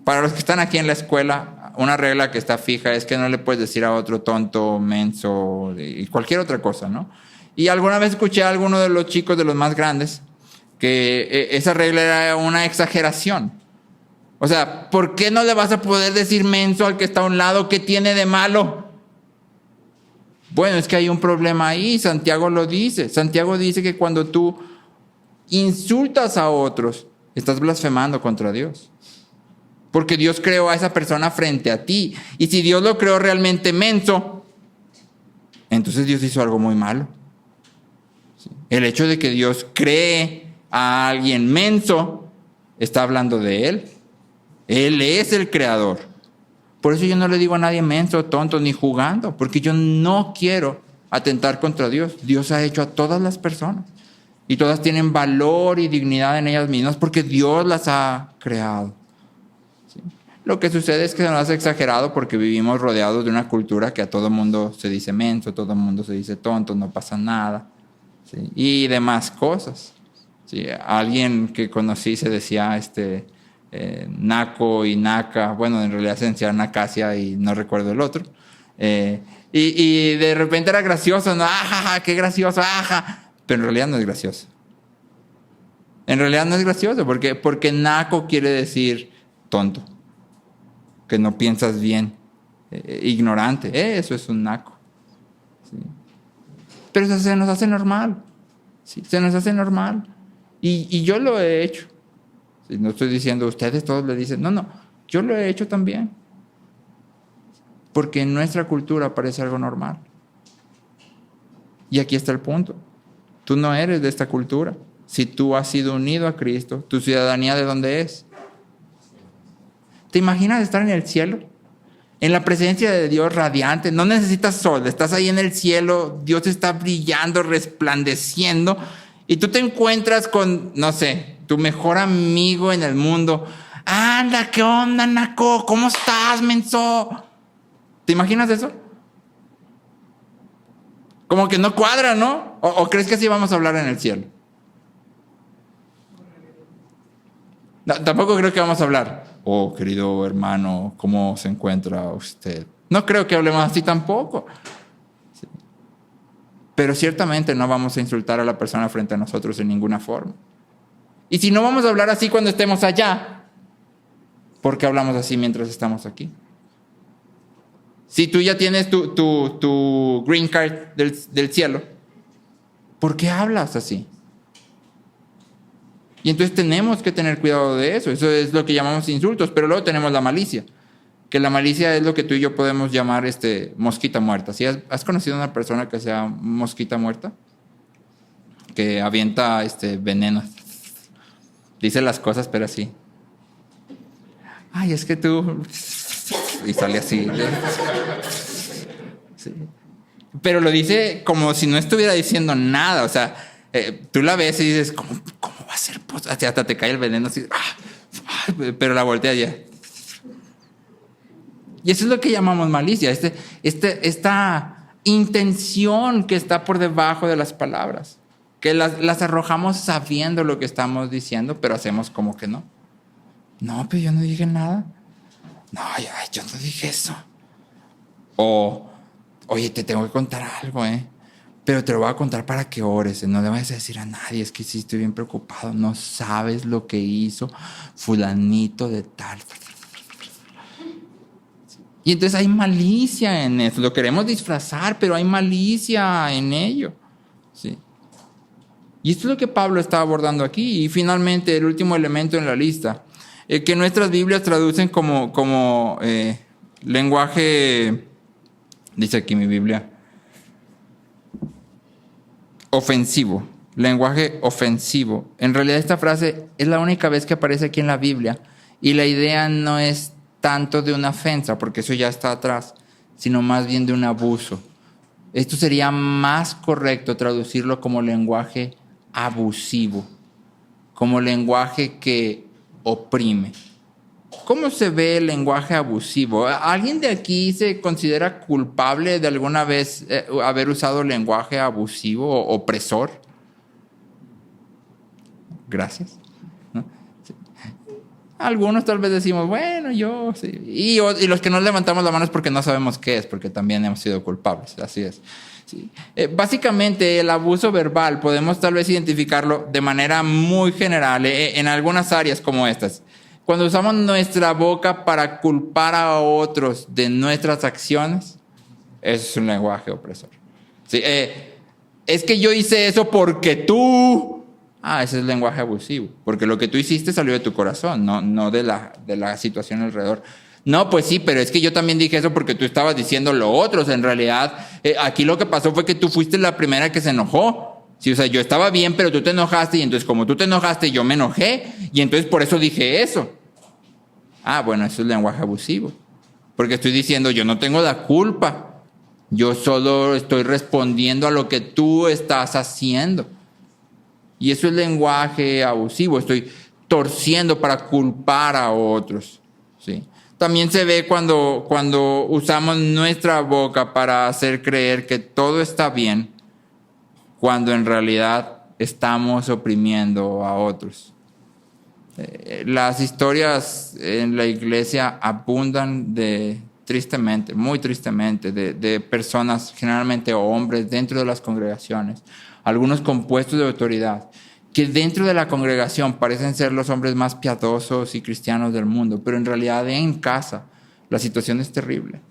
Para los que están aquí en la escuela, una regla que está fija es que no le puedes decir a otro tonto, menso y cualquier otra cosa, ¿no? Y alguna vez escuché a alguno de los chicos, de los más grandes, que esa regla era una exageración. O sea, ¿por qué no le vas a poder decir menso al que está a un lado? ¿Qué tiene de malo? Bueno, es que hay un problema ahí. Santiago lo dice. Santiago dice que cuando tú insultas a otros, estás blasfemando contra Dios. Porque Dios creó a esa persona frente a ti. Y si Dios lo creó realmente menso, entonces Dios hizo algo muy malo. El hecho de que Dios cree a alguien menso, está hablando de Él. Él es el creador. Por eso yo no le digo a nadie menso, tonto, ni jugando, porque yo no quiero atentar contra Dios. Dios ha hecho a todas las personas y todas tienen valor y dignidad en ellas mismas porque Dios las ha creado. ¿Sí? Lo que sucede es que se nos hace exagerado porque vivimos rodeados de una cultura que a todo mundo se dice menso, todo mundo se dice tonto, no pasa nada, ¿sí? Y demás cosas. ¿Sí? Alguien que conocí se decía Naco y Naca, bueno, en realidad se decía Nacasia y no recuerdo el otro, y de repente era gracioso, ¿no? ¡Ajaja, qué gracioso! ¡Aja! Pero en realidad no es gracioso. En realidad no es gracioso, porque Naco quiere decir tonto, que no piensas bien, ignorante, eso es un Naco. ¿Sí? Pero eso se nos hace normal, ¿sí? Se nos hace normal, y yo lo he hecho. No estoy diciendo, ustedes todos le dicen, no, yo lo he hecho también. Porque en nuestra cultura parece algo normal. Y aquí está el punto. Tú no eres de esta cultura. Si tú has sido unido a Cristo, ¿tu ciudadanía de dónde es? ¿Te imaginas estar en el cielo? En la presencia de Dios radiante. No necesitas sol, estás ahí en el cielo, Dios está brillando, resplandeciendo, y tú te encuentras con, no sé, tu mejor amigo en el mundo. Anda, ¿qué onda, Naco? ¿Cómo estás, menso? ¿Te imaginas eso? Como que no cuadra, ¿no? ¿O crees que así vamos a hablar en el cielo? No, tampoco creo que vamos a hablar. Oh, querido hermano, ¿cómo se encuentra usted? No creo que hablemos así tampoco. Sí. Pero ciertamente no vamos a insultar a la persona frente a nosotros en ninguna forma. Y si no vamos a hablar así cuando estemos allá, ¿por qué hablamos así mientras estamos aquí? Si tú ya tienes tu green card del cielo, ¿por qué hablas así? Y entonces tenemos que tener cuidado de eso. Eso es lo que llamamos insultos. Pero luego tenemos la malicia. Que la malicia es lo que tú y yo podemos llamar mosquita muerta. ¿Sí? ¿Has conocido a una persona que sea mosquita muerta? Que avienta veneno. Dice las cosas, pero así. Ay, es que tú... Y sale así. Sí. Pero lo dice como si no estuviera diciendo nada. O sea, tú la ves y dices, ¿cómo va a ser? Hasta te cae el veneno así. Pero la voltea ya. Y eso es lo que llamamos malicia. Esta intención que está por debajo de las palabras. Que las arrojamos sabiendo lo que estamos diciendo, pero hacemos como que no. No, pero yo no dije nada. No, yo no dije eso. O, oye, te tengo que contar algo, pero te lo voy a contar para que ores. No le vayas a decir a nadie, es que sí estoy bien preocupado. No sabes lo que hizo fulanito de tal. Y entonces hay malicia en eso. Lo queremos disfrazar, pero hay malicia en ello. ¿Sí? Y esto es lo que Pablo está abordando aquí. Y finalmente, el último elemento en la lista, que nuestras Biblias traducen como lenguaje Dice aquí mi Biblia. Ofensivo. Lenguaje ofensivo. En realidad esta frase es la única vez que aparece aquí en la Biblia. Y la idea no es tanto de una ofensa, porque eso ya está atrás, sino más bien de un abuso. Esto sería más correcto traducirlo como lenguaje abusivo, como lenguaje que oprime. ¿Cómo se ve el lenguaje abusivo? ¿Alguien de aquí se considera culpable de alguna vez haber usado lenguaje abusivo o opresor? Gracias. ¿No? Sí. Algunos tal vez decimos, bueno, yo sí. Y los que no levantamos la mano es porque no sabemos qué es, porque también hemos sido culpables. Así es. Sí. Básicamente el abuso verbal podemos tal vez identificarlo de manera muy general en algunas áreas como estas. Cuando usamos nuestra boca para culpar a otros de nuestras acciones, eso es un lenguaje opresor. Sí, es que yo hice eso porque tú... ese es el lenguaje abusivo, porque lo que tú hiciste salió de tu corazón, no de la situación alrededor. No, pues sí, pero es que yo también dije eso porque tú estabas diciendo lo otro. O sea, en realidad, aquí lo que pasó fue que tú fuiste la primera que se enojó. Sí, o sea, yo estaba bien, pero tú te enojaste, y entonces como tú te enojaste, yo me enojé, y entonces por eso dije eso. Bueno, eso es lenguaje abusivo, porque estoy diciendo, yo no tengo la culpa, yo solo estoy respondiendo a lo que tú estás haciendo. Y eso es lenguaje abusivo, estoy torciendo para culpar a otros. ¿Sí? También se ve cuando usamos nuestra boca para hacer creer que todo está bien, cuando en realidad estamos oprimiendo a otros. Las historias en la iglesia abundan tristemente, muy tristemente, de personas, generalmente hombres, dentro de las congregaciones, algunos con puestos de autoridad, que dentro de la congregación parecen ser los hombres más piadosos y cristianos del mundo, pero en realidad en casa la situación es terrible.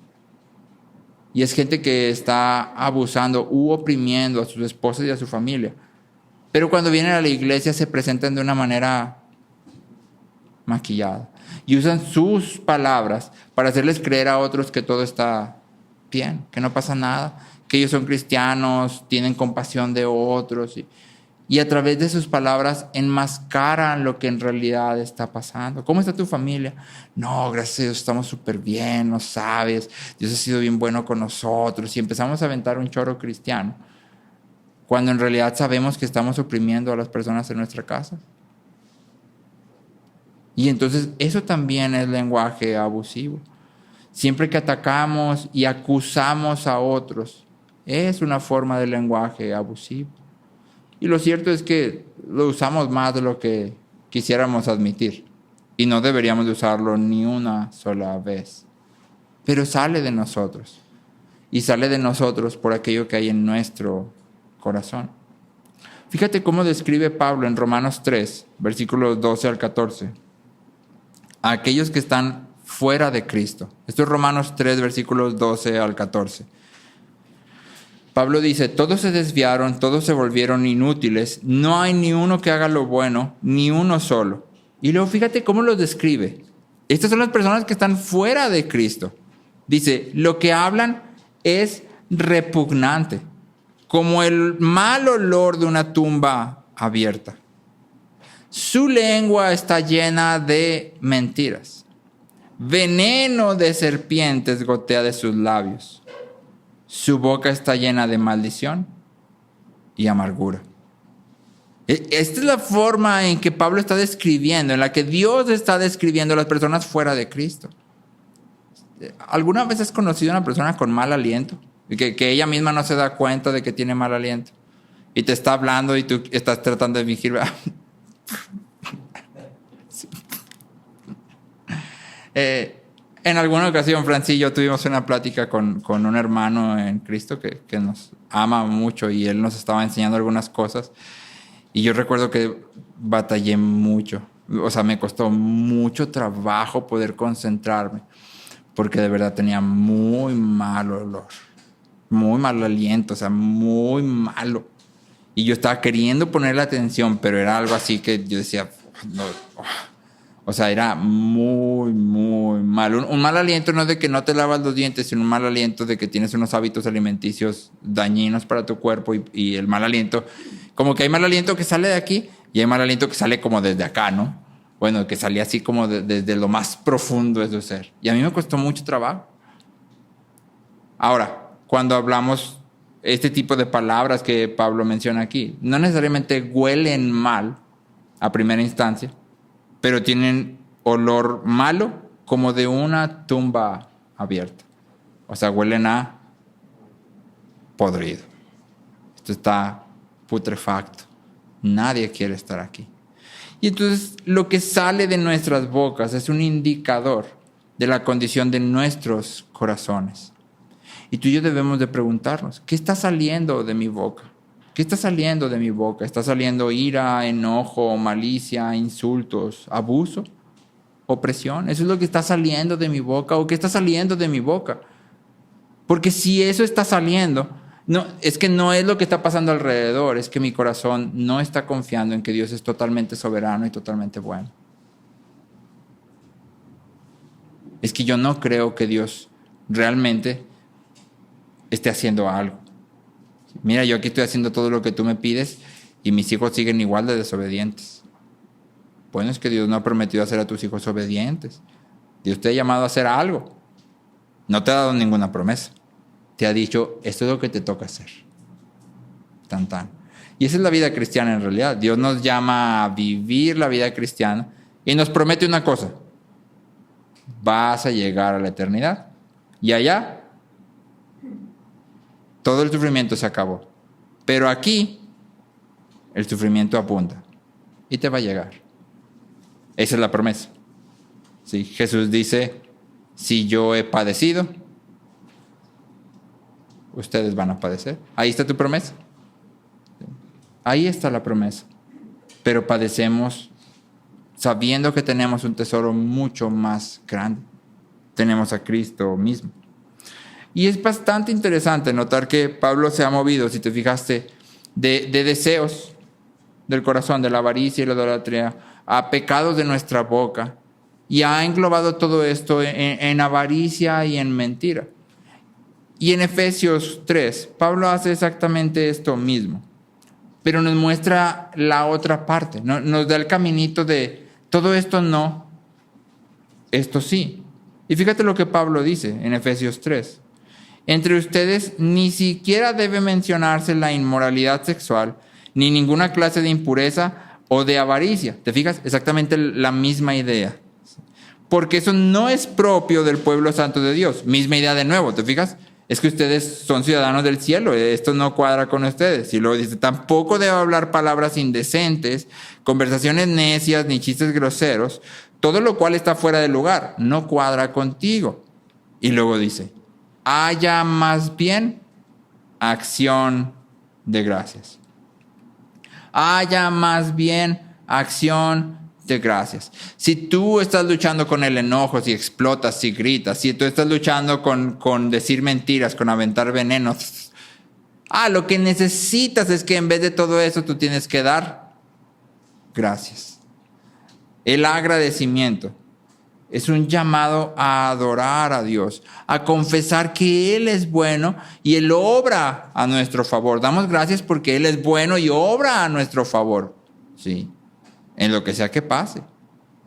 Y es gente que está abusando u oprimiendo a sus esposas y a su familia. Pero cuando vienen a la iglesia se presentan de una manera maquillada y usan sus palabras para hacerles creer a otros que todo está bien, que no pasa nada, que ellos son cristianos, tienen compasión de otros y a través de sus palabras enmascaran lo que en realidad está pasando. ¿Cómo está tu familia? No, gracias a Dios estamos súper bien, no sabes, Dios ha sido bien bueno con nosotros, y empezamos a aventar un choro cristiano cuando en realidad sabemos que estamos oprimiendo a las personas en nuestra casa. Y entonces eso también es lenguaje abusivo. Siempre que atacamos y acusamos a otros, es una forma de lenguaje abusivo. Y lo cierto es que lo usamos más de lo que quisiéramos admitir. Y no deberíamos de usarlo ni una sola vez. Pero sale de nosotros. Y sale de nosotros por aquello que hay en nuestro corazón. Fíjate cómo describe Pablo en Romanos 3, versículos 12 al 14. A aquellos que están fuera de Cristo. Esto es Romanos 3, versículos 12 al 14. Pablo dice, todos se desviaron, todos se volvieron inútiles, no hay ni uno que haga lo bueno, ni uno solo. Y luego fíjate cómo lo describe. Estas son las personas que están fuera de Cristo. Dice, lo que hablan es repugnante, como el mal olor de una tumba abierta. Su lengua está llena de mentiras. Veneno de serpientes gotea de sus labios. Su boca está llena de maldición y amargura. Esta es la forma en que Pablo está describiendo, en la que Dios está describiendo a las personas fuera de Cristo. ¿Alguna vez has conocido a una persona con mal aliento? Que ella misma no se da cuenta de que tiene mal aliento. Y te está hablando y tú estás tratando de fingir. Sí. En alguna ocasión, Francis y yo tuvimos una plática con un hermano en Cristo que nos ama mucho, y él nos estaba enseñando algunas cosas. Y yo recuerdo que batallé mucho. O sea, me costó mucho trabajo poder concentrarme, porque de verdad tenía muy mal olor, muy mal aliento, o sea, muy malo. Y yo estaba queriendo ponerle atención, pero era algo así que yo decía, no, O sea, era muy, muy malo. Un mal aliento no es de que no te lavas los dientes, sino un mal aliento de que tienes unos hábitos alimenticios dañinos para tu cuerpo y el mal aliento, como que hay mal aliento que sale de aquí y hay mal aliento que sale como desde acá, ¿no? Bueno, que salía así como desde lo más profundo de su ser. Y a mí me costó mucho trabajo. Ahora, cuando hablamos este tipo de palabras que Pablo menciona aquí, no necesariamente huelen mal a primera instancia, pero tienen olor malo como de una tumba abierta. O sea, huelen a podrido. Esto está putrefacto. Nadie quiere estar aquí. Y entonces lo que sale de nuestras bocas es un indicador de la condición de nuestros corazones. Y tú y yo debemos de preguntarnos, ¿qué está saliendo de mi boca? ¿Qué está saliendo de mi boca? ¿Está saliendo ira, enojo, malicia, insultos, abuso, opresión? ¿Eso es lo que está saliendo de mi boca? ¿O qué está saliendo de mi boca? Porque si eso está saliendo, no, es que no es lo que está pasando alrededor, es que mi corazón no está confiando en que Dios es totalmente soberano y totalmente bueno. Es que yo no creo que Dios realmente esté haciendo algo. Mira, yo aquí estoy haciendo todo lo que tú me pides y mis hijos siguen igual de desobedientes. Bueno, es que Dios no ha prometido hacer a tus hijos obedientes. Dios te ha llamado a hacer algo. No te ha dado ninguna promesa. Te ha dicho, esto es lo que te toca hacer. Tan, tan. Y esa es la vida cristiana en realidad. Dios nos llama a vivir la vida cristiana y nos promete una cosa. Vas a llegar a la eternidad. Y allá todo el sufrimiento se acabó. Pero aquí el sufrimiento apunta y te va a llegar. Esa es la promesa. ¿Sí? Jesús dice, si yo he padecido, ustedes van a padecer. Ahí está tu promesa. Ahí está la promesa. Pero padecemos sabiendo que tenemos un tesoro mucho más grande. Tenemos a Cristo mismo. Y es bastante interesante notar que Pablo se ha movido, si te fijaste, de deseos del corazón, de la avaricia y la idolatría, a pecados de nuestra boca. Y ha englobado todo esto en avaricia y en mentira. Y en Efesios 3, Pablo hace exactamente esto mismo. Pero nos muestra la otra parte. Nos da el caminito de todo esto no, esto sí. Y fíjate lo que Pablo dice en Efesios 3. Entre ustedes ni siquiera debe mencionarse la inmoralidad sexual, ni ninguna clase de impureza o de avaricia. ¿Te fijas? Exactamente la misma idea. Porque eso no es propio del pueblo santo de Dios. Misma idea de nuevo, ¿te fijas? Es que ustedes son ciudadanos del cielo, esto no cuadra con ustedes. Y luego dice, tampoco debe hablar palabras indecentes, conversaciones necias, ni chistes groseros, todo lo cual está fuera de lugar, no cuadra contigo. Y luego dice, haya más bien acción de gracias. Haya más bien acción de gracias. Si tú estás luchando con el enojo, si explotas, si gritas, si tú estás luchando con decir mentiras, con aventar venenos, lo que necesitas es que en vez de todo eso tú tienes que dar gracias. El agradecimiento es un llamado a adorar a Dios, a confesar que Él es bueno y Él obra a nuestro favor. Damos gracias porque Él es bueno y obra a nuestro favor. Sí, en lo que sea que pase.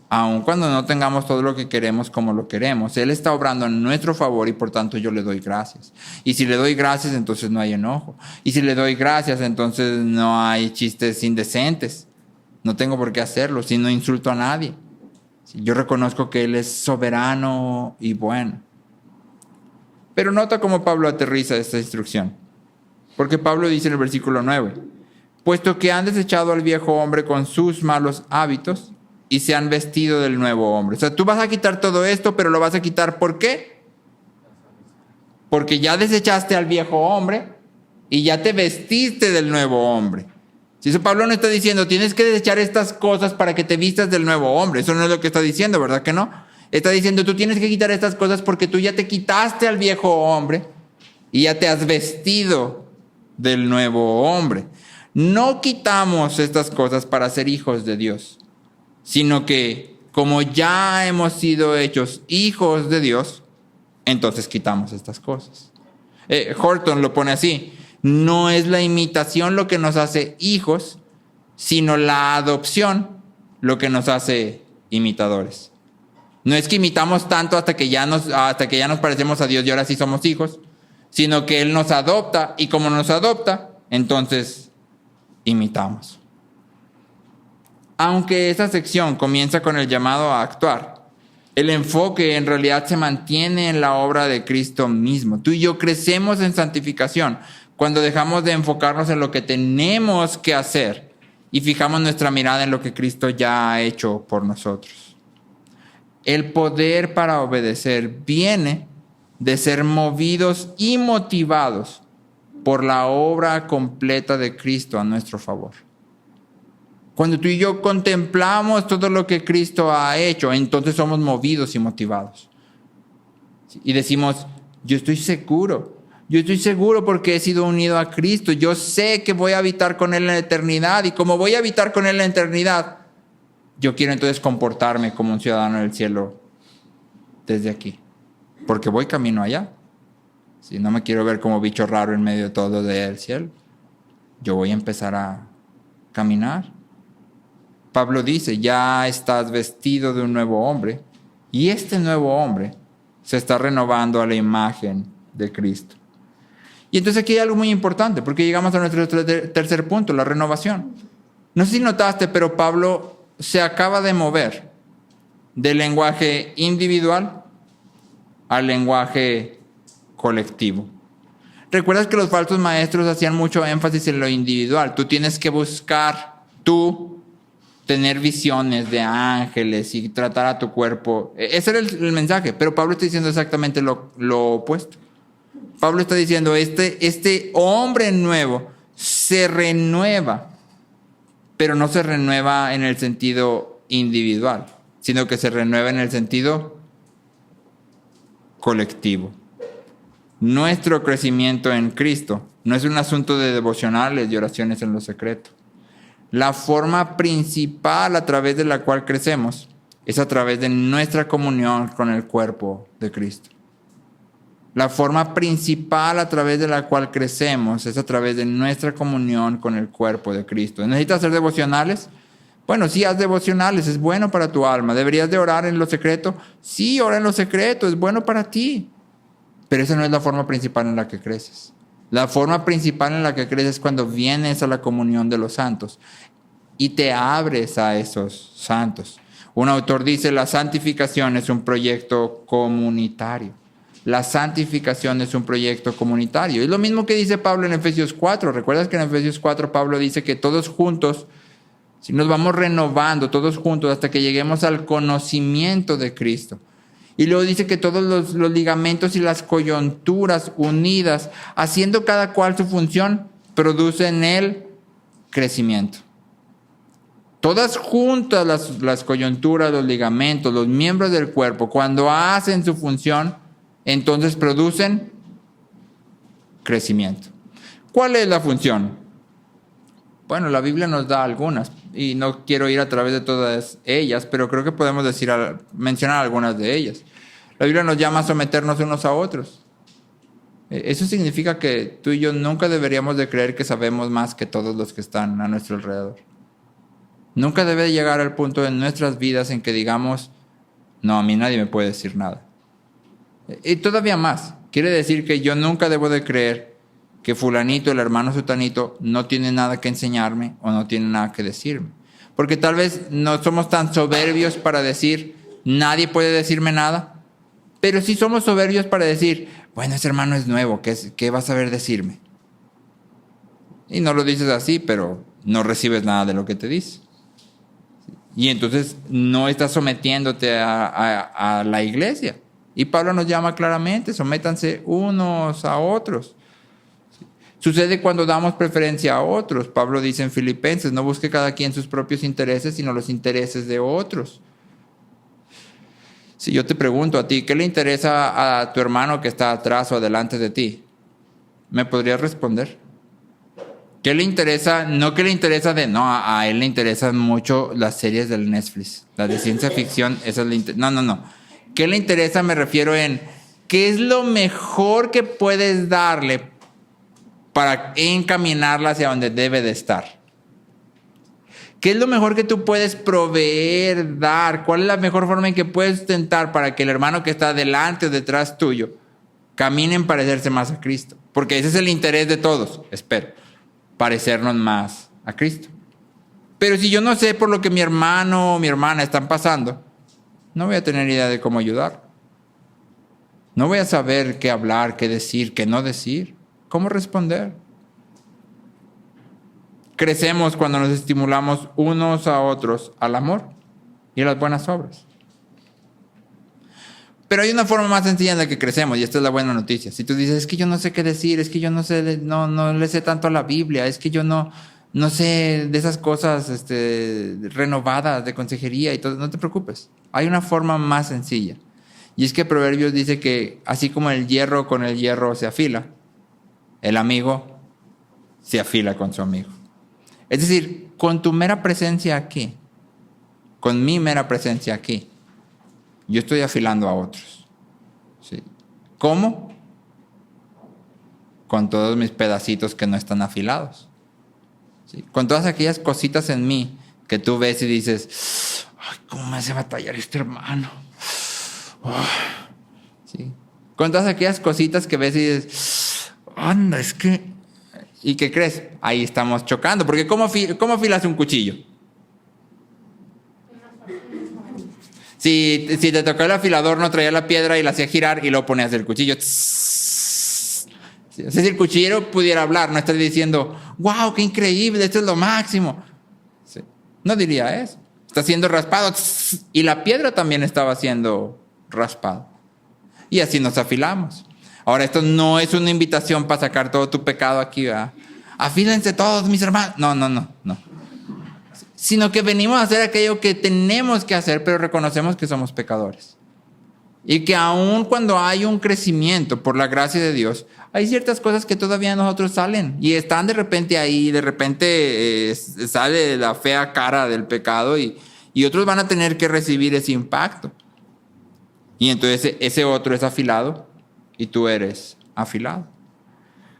Aun cuando no tengamos todo lo que queremos como lo queremos, Él está obrando en nuestro favor y por tanto yo le doy gracias. Y si le doy gracias, entonces no hay enojo. Y si le doy gracias, entonces no hay chistes indecentes. No tengo por qué hacerlo, si no insulto a nadie. Yo reconozco que Él es soberano y bueno. Pero nota cómo Pablo aterriza esta instrucción. Porque Pablo dice en el versículo 9, puesto que han desechado al viejo hombre con sus malos hábitos y se han vestido del nuevo hombre. O sea, tú vas a quitar todo esto, pero lo vas a quitar ¿por qué? Porque ya desechaste al viejo hombre y ya te vestiste del nuevo hombre. Si eso Pablo no está diciendo, tienes que desechar estas cosas para que te vistas del nuevo hombre. Eso no es lo que está diciendo, ¿verdad que no? Está diciendo, tú tienes que quitar estas cosas porque tú ya te quitaste al viejo hombre y ya te has vestido del nuevo hombre. No quitamos estas cosas para ser hijos de Dios, sino que como ya hemos sido hechos hijos de Dios, entonces quitamos estas cosas. Horton lo pone así: no es la imitación lo que nos hace hijos, sino la adopción lo que nos hace imitadores. No es que imitamos tanto hasta que ya nos parecemos a Dios y ahora sí somos hijos, sino que Él nos adopta, y como nos adopta, entonces imitamos. Aunque esta sección comienza con el llamado a actuar, el enfoque en realidad se mantiene en la obra de Cristo mismo. Tú y yo crecemos en santificación cuando dejamos de enfocarnos en lo que tenemos que hacer y fijamos nuestra mirada en lo que Cristo ya ha hecho por nosotros. El poder para obedecer viene de ser movidos y motivados por la obra completa de Cristo a nuestro favor. Cuando tú y yo contemplamos todo lo que Cristo ha hecho, entonces somos movidos y motivados. Y decimos: yo estoy seguro porque he sido unido a Cristo. Yo sé que voy a habitar con Él en la eternidad, y como voy a habitar con Él en la eternidad, yo quiero entonces comportarme como un ciudadano del cielo desde aquí, porque voy camino allá. Si no me quiero ver como bicho raro en medio de todo del cielo, yo voy a empezar a caminar. Pablo dice: ya estás vestido de un nuevo hombre, y este nuevo hombre se está renovando a la imagen de Cristo. Y entonces aquí hay algo muy importante, porque llegamos a nuestro tercer punto, la renovación. No sé si notaste, pero Pablo se acaba de mover del lenguaje individual al lenguaje colectivo. ¿Recuerdas que los falsos maestros hacían mucho énfasis en lo individual? Tú tienes que buscar, tener visiones de ángeles y tratar a tu cuerpo. Ese era el mensaje, pero Pablo está diciendo exactamente lo opuesto. Pablo está diciendo: este hombre nuevo se renueva, pero no se renueva en el sentido individual, sino que se renueva en el sentido colectivo. Nuestro crecimiento en Cristo no es un asunto de devocionales y oraciones en lo secreto. La forma principal a través de la cual crecemos es a través de nuestra comunión con el cuerpo de Cristo. La forma principal a través de la cual crecemos es a través de nuestra comunión con el cuerpo de Cristo. ¿Necesitas hacer devocionales? Bueno, sí, haz devocionales, es bueno para tu alma. ¿Deberías de orar en lo secreto? Sí, ora en lo secreto, es bueno para ti. Pero esa no es la forma principal en la que creces. La forma principal en la que creces es cuando vienes a la comunión de los santos y te abres a esos santos. Un autor dice: la santificación es un proyecto comunitario. La santificación es un proyecto comunitario. Es lo mismo que dice Pablo en Efesios 4. ¿Recuerdas que en Efesios 4 Pablo dice que todos juntos, si nos vamos renovando todos juntos hasta que lleguemos al conocimiento de Cristo? Y luego dice que todos los ligamentos y las coyunturas unidas, haciendo cada cual su función, producen el crecimiento. Todas juntas las coyunturas, los ligamentos, los miembros del cuerpo, cuando hacen su función, entonces producen crecimiento. ¿Cuál es la función? Bueno, la Biblia nos da algunas y no quiero ir a través de todas ellas, pero creo que podemos mencionar algunas de ellas. La Biblia nos llama a someternos unos a otros. Eso significa que tú y yo nunca deberíamos de creer que sabemos más que todos los que están a nuestro alrededor. Nunca debe llegar al punto en nuestras vidas en que digamos: no, a mí nadie me puede decir nada. Y todavía más, quiere decir que yo nunca debo de creer que fulanito, el hermano sutanito, no tiene nada que enseñarme o no tiene nada que decirme. Porque tal vez no somos tan soberbios para decir: nadie puede decirme nada. Pero sí somos soberbios para decir: bueno, ese hermano es nuevo, ¿qué va a saber decirme? Y no lo dices así, pero no recibes nada de lo que te dice. Y entonces no estás sometiéndote a la iglesia. Y Pablo nos llama claramente: sométanse unos a otros. Sucede cuando damos preferencia a otros. Pablo dice en Filipenses: no busque cada quien sus propios intereses, sino los intereses de otros. Si yo te pregunto a ti, ¿qué le interesa a tu hermano que está atrás o adelante de ti? ¿Me podrías responder? ¿Qué le interesa? No que le interesa a él le interesan mucho las series del Netflix, las de ciencia ficción, esas le interesa. No. ¿Qué le interesa? Me refiero en qué es lo mejor que puedes darle para encaminarla hacia donde debe de estar. ¿Qué es lo mejor que tú puedes proveer, dar? ¿Cuál es la mejor forma en que puedes sustentar para que el hermano que está delante o detrás tuyo camine en parecerse más a Cristo? Porque ese es el interés de todos, espero, parecernos más a Cristo. Pero si yo no sé por lo que mi hermano o mi hermana están pasando, no voy a tener idea de cómo ayudar. No voy a saber qué hablar, qué decir, qué no decir, cómo responder. Crecemos cuando nos estimulamos unos a otros al amor y a las buenas obras. Pero hay una forma más sencilla en la que crecemos, y esta es la buena noticia. Si tú dices, es que yo no sé qué decir, es que yo no sé, no le sé tanto a la Biblia, es que yo no sé de esas cosas renovadas de consejería y todo, no te preocupes. Hay una forma más sencilla. Y es que Proverbios dice que así como el hierro con el hierro se afila, el amigo se afila con su amigo. Es decir, con tu mera presencia aquí, con mi mera presencia aquí, yo estoy afilando a otros. ¿Sí? ¿Cómo? Con todos mis pedacitos que no están afilados. ¿Sí? Con todas aquellas cositas en mí que tú ves y dices, ay, ¿cómo me hace batallar este hermano? Oh. ¿Sí? Con todas aquellas cositas que ves y dices, anda, es que... ¿Y qué crees? Ahí estamos chocando. Porque ¿cómo afilas un cuchillo? Si te tocó el afilador, no traía la piedra y la hacía girar y luego ponías el cuchillo. Es decir, el cuchillero pudiera hablar, no estar diciendo, wow, qué increíble, esto es lo máximo. Sí. No diría eso. Está siendo raspado y la piedra también estaba siendo raspada. Y así nos afilamos. Ahora, esto no es una invitación para sacar todo tu pecado aquí, ¿verdad? Afílense todos, mis hermanos. No. Sino que venimos a hacer aquello que tenemos que hacer, pero reconocemos que somos pecadores. Y que aun cuando hay un crecimiento por la gracia de Dios, hay ciertas cosas que todavía a nosotros salen. Y están de repente ahí, de repente sale la fea cara del pecado y otros van a tener que recibir ese impacto. Y entonces ese otro es afilado y tú eres afilado.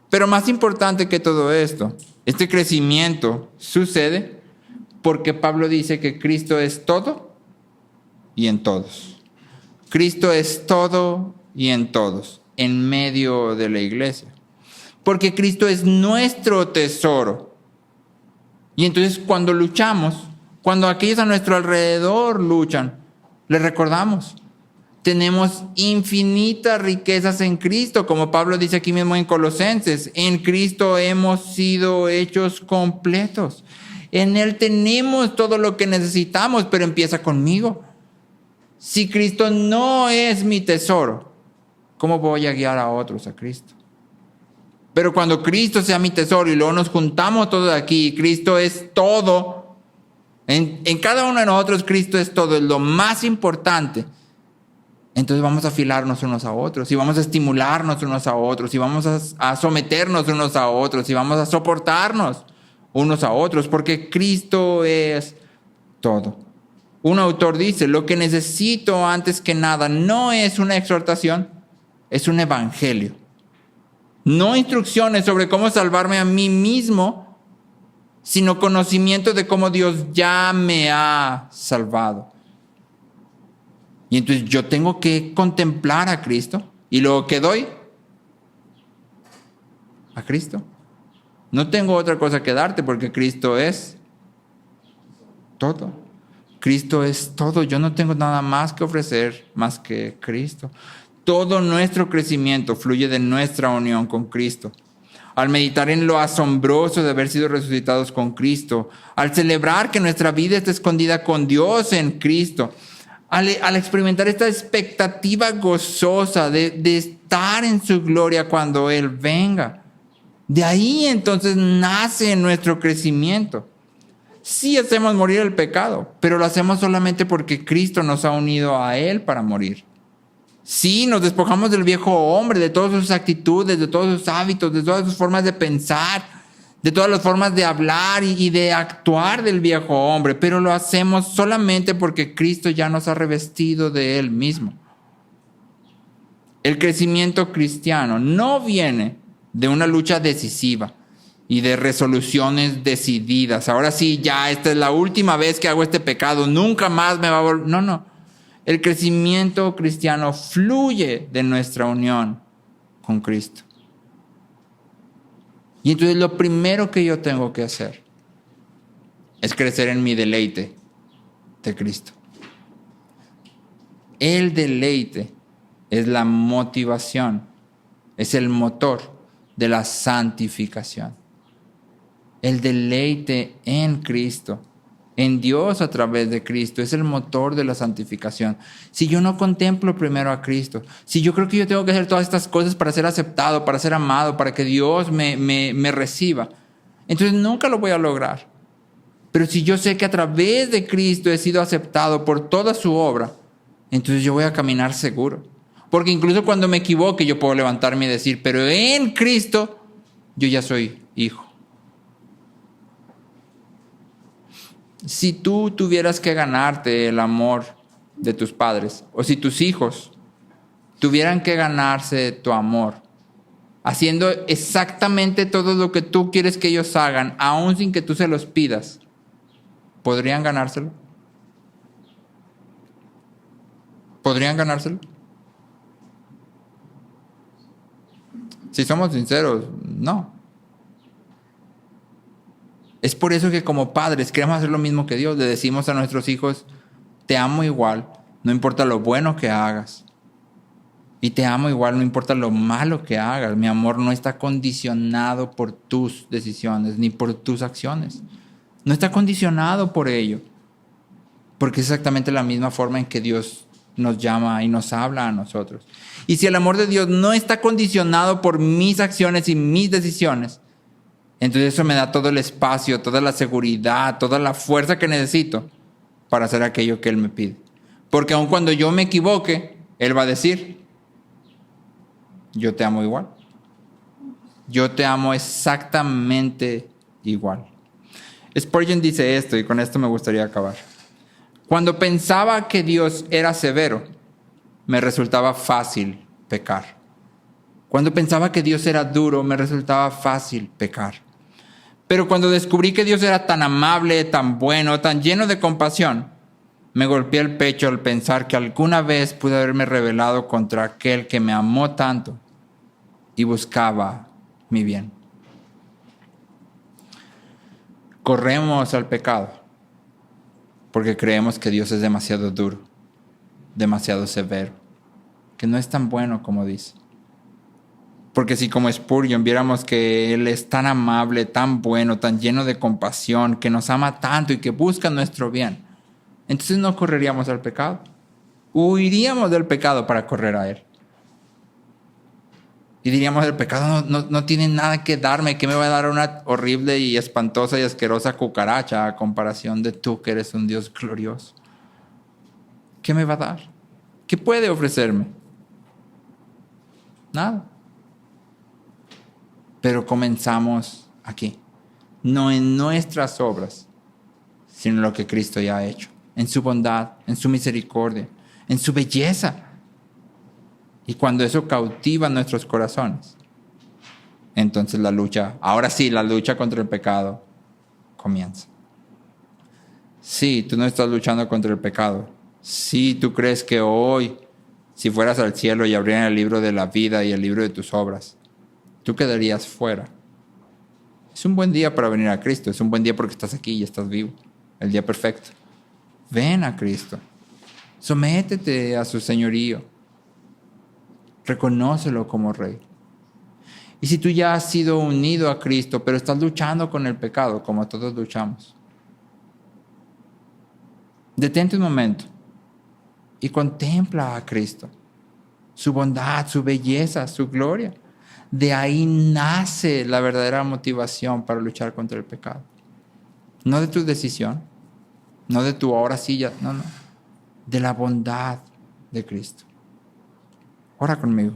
Pero más importante que todo esto, este crecimiento sucede porque Pablo dice que Cristo es todo y en todos. Cristo es todo y en todos, en medio de la iglesia. Porque Cristo es nuestro tesoro. Y entonces cuando luchamos, cuando aquellos a nuestro alrededor luchan, les recordamos. Tenemos infinitas riquezas en Cristo, como Pablo dice aquí mismo en Colosenses. En Cristo hemos sido hechos completos. En Él tenemos todo lo que necesitamos, pero empieza conmigo. Si Cristo no es mi tesoro, ¿cómo voy a guiar a otros a Cristo? Pero cuando Cristo sea mi tesoro y luego nos juntamos todos aquí, y Cristo es todo, en cada uno de nosotros Cristo es todo, es lo más importante. Entonces vamos a afilarnos unos a otros y vamos a estimularnos unos a otros y vamos a someternos unos a otros y vamos a soportarnos unos a otros porque Cristo es todo. Un autor dice, lo que necesito antes que nada no es una exhortación, es un evangelio. No instrucciones sobre cómo salvarme a mí mismo, sino conocimiento de cómo Dios ya me ha salvado. Y entonces yo tengo que contemplar a Cristo. ¿Y luego qué doy? A Cristo. No tengo otra cosa que darte porque Cristo es todo. Cristo es todo. Yo no tengo nada más que ofrecer más que Cristo. Todo nuestro crecimiento fluye de nuestra unión con Cristo. Al meditar en lo asombroso de haber sido resucitados con Cristo, al celebrar que nuestra vida está escondida con Dios en Cristo, al experimentar esta expectativa gozosa de estar en su gloria cuando Él venga. De ahí entonces nace nuestro crecimiento. Sí hacemos morir el pecado, pero lo hacemos solamente porque Cristo nos ha unido a Él para morir. Sí, nos despojamos del viejo hombre, de todas sus actitudes, de todos sus hábitos, de todas sus formas de pensar, de todas las formas de hablar y de actuar del viejo hombre, pero lo hacemos solamente porque Cristo ya nos ha revestido de Él mismo. El crecimiento cristiano no viene de una lucha decisiva y de resoluciones decididas. Ahora sí, ya esta es la última vez que hago este pecado, nunca más me va a volver. No. El crecimiento cristiano fluye de nuestra unión con Cristo. Y entonces lo primero que yo tengo que hacer es crecer en mi deleite de Cristo. El deleite es la motivación, es el motor de la santificación. El deleite en Cristo, en Dios a través de Cristo, es el motor de la santificación. Si yo no contemplo primero a Cristo, si yo creo que yo tengo que hacer todas estas cosas para ser aceptado, para ser amado, para que Dios me reciba, entonces nunca lo voy a lograr. Pero si yo sé que a través de Cristo he sido aceptado por toda su obra, entonces yo voy a caminar seguro. Porque incluso cuando me equivoque, yo puedo levantarme y decir, pero en Cristo yo ya soy hijo. Si tú tuvieras que ganarte el amor de tus padres, o si tus hijos tuvieran que ganarse tu amor, haciendo exactamente todo lo que tú quieres que ellos hagan, aun sin que tú se los pidas, ¿podrían ganárselo? ¿Podrían ganárselo? Si somos sinceros, no. Es por eso que como padres queremos hacer lo mismo que Dios. Le decimos a nuestros hijos, te amo igual, no importa lo bueno que hagas. Y te amo igual, no importa lo malo que hagas. Mi amor no está condicionado por tus decisiones ni por tus acciones. No está condicionado por ello. Porque es exactamente la misma forma en que Dios nos llama y nos habla a nosotros. Y si el amor de Dios no está condicionado por mis acciones y mis decisiones, entonces eso me da todo el espacio, toda la seguridad, toda la fuerza que necesito para hacer aquello que Él me pide. Porque aun cuando yo me equivoque, Él va a decir, yo te amo igual. Yo te amo exactamente igual. Spurgeon dice esto, y con esto me gustaría acabar. Cuando pensaba que Dios era severo, me resultaba fácil pecar. Cuando pensaba que Dios era duro, me resultaba fácil pecar. Pero cuando descubrí que Dios era tan amable, tan bueno, tan lleno de compasión, me golpeé el pecho al pensar que alguna vez pude haberme rebelado contra aquel que me amó tanto y buscaba mi bien. Corremos al pecado porque creemos que Dios es demasiado duro, demasiado severo, que no es tan bueno como dice. Porque si como Spurgeon viéramos que Él es tan amable, tan bueno, tan lleno de compasión, que nos ama tanto y que busca nuestro bien, entonces no correríamos al pecado. Huiríamos del pecado para correr a Él. Y diríamos, el pecado no tiene nada que darme, que me va a dar una horrible y espantosa y asquerosa cucaracha a comparación de tú que eres un Dios glorioso. ¿Qué me va a dar? ¿Qué puede ofrecerme? Nada. Pero comenzamos aquí, no en nuestras obras, sino en lo que Cristo ya ha hecho, en su bondad, en su misericordia, en su belleza. Y cuando eso cautiva nuestros corazones, entonces la lucha, ahora sí, la lucha contra el pecado comienza. Sí, tú no estás luchando contra el pecado. Sí, tú crees que hoy, si fueras al cielo y abrieran el libro de la vida y el libro de tus obras, tú quedarías fuera. Es un buen día para venir a Cristo. Es un buen día porque estás aquí y estás vivo. El día perfecto. Ven a Cristo. Sométete a su señorío. Reconócelo como Rey. Y si tú ya has sido unido a Cristo, pero estás luchando con el pecado, como todos luchamos, detente un momento y contempla a Cristo. Su bondad, su belleza, su gloria. De ahí nace la verdadera motivación para luchar contra el pecado. No de tu decisión, no de tu ahora sí ya, no. De la bondad de Cristo. Ora conmigo.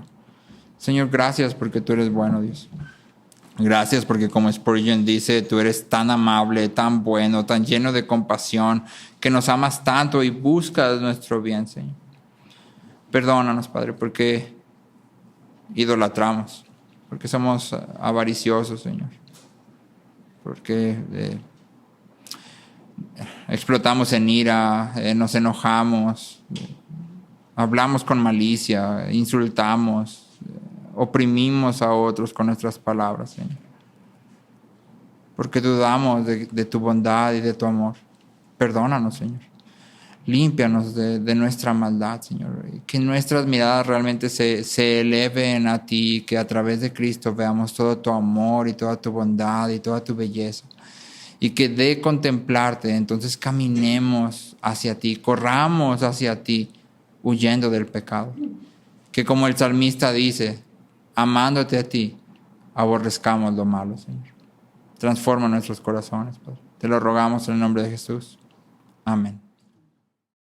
Señor, gracias porque tú eres bueno, Dios. Gracias porque como Spurgeon dice, tú eres tan amable, tan bueno, tan lleno de compasión, que nos amas tanto y buscas nuestro bien, Señor. Perdónanos, Padre, porque idolatramos, porque somos avariciosos, Señor, porque explotamos en ira, nos enojamos, hablamos con malicia, insultamos, oprimimos a otros con nuestras palabras, Señor. Porque dudamos de tu bondad y de tu amor. Perdónanos, Señor. Límpianos de nuestra maldad, Señor. Que nuestras miradas realmente se eleven a ti, que a través de Cristo veamos todo tu amor y toda tu bondad y toda tu belleza. Y que de contemplarte, entonces caminemos hacia ti, corramos hacia ti, huyendo del pecado. Que como el salmista dice, amándote a ti, aborrezcamos lo malo, Señor. Transforma nuestros corazones, Padre. Te lo rogamos en el nombre de Jesús. Amén.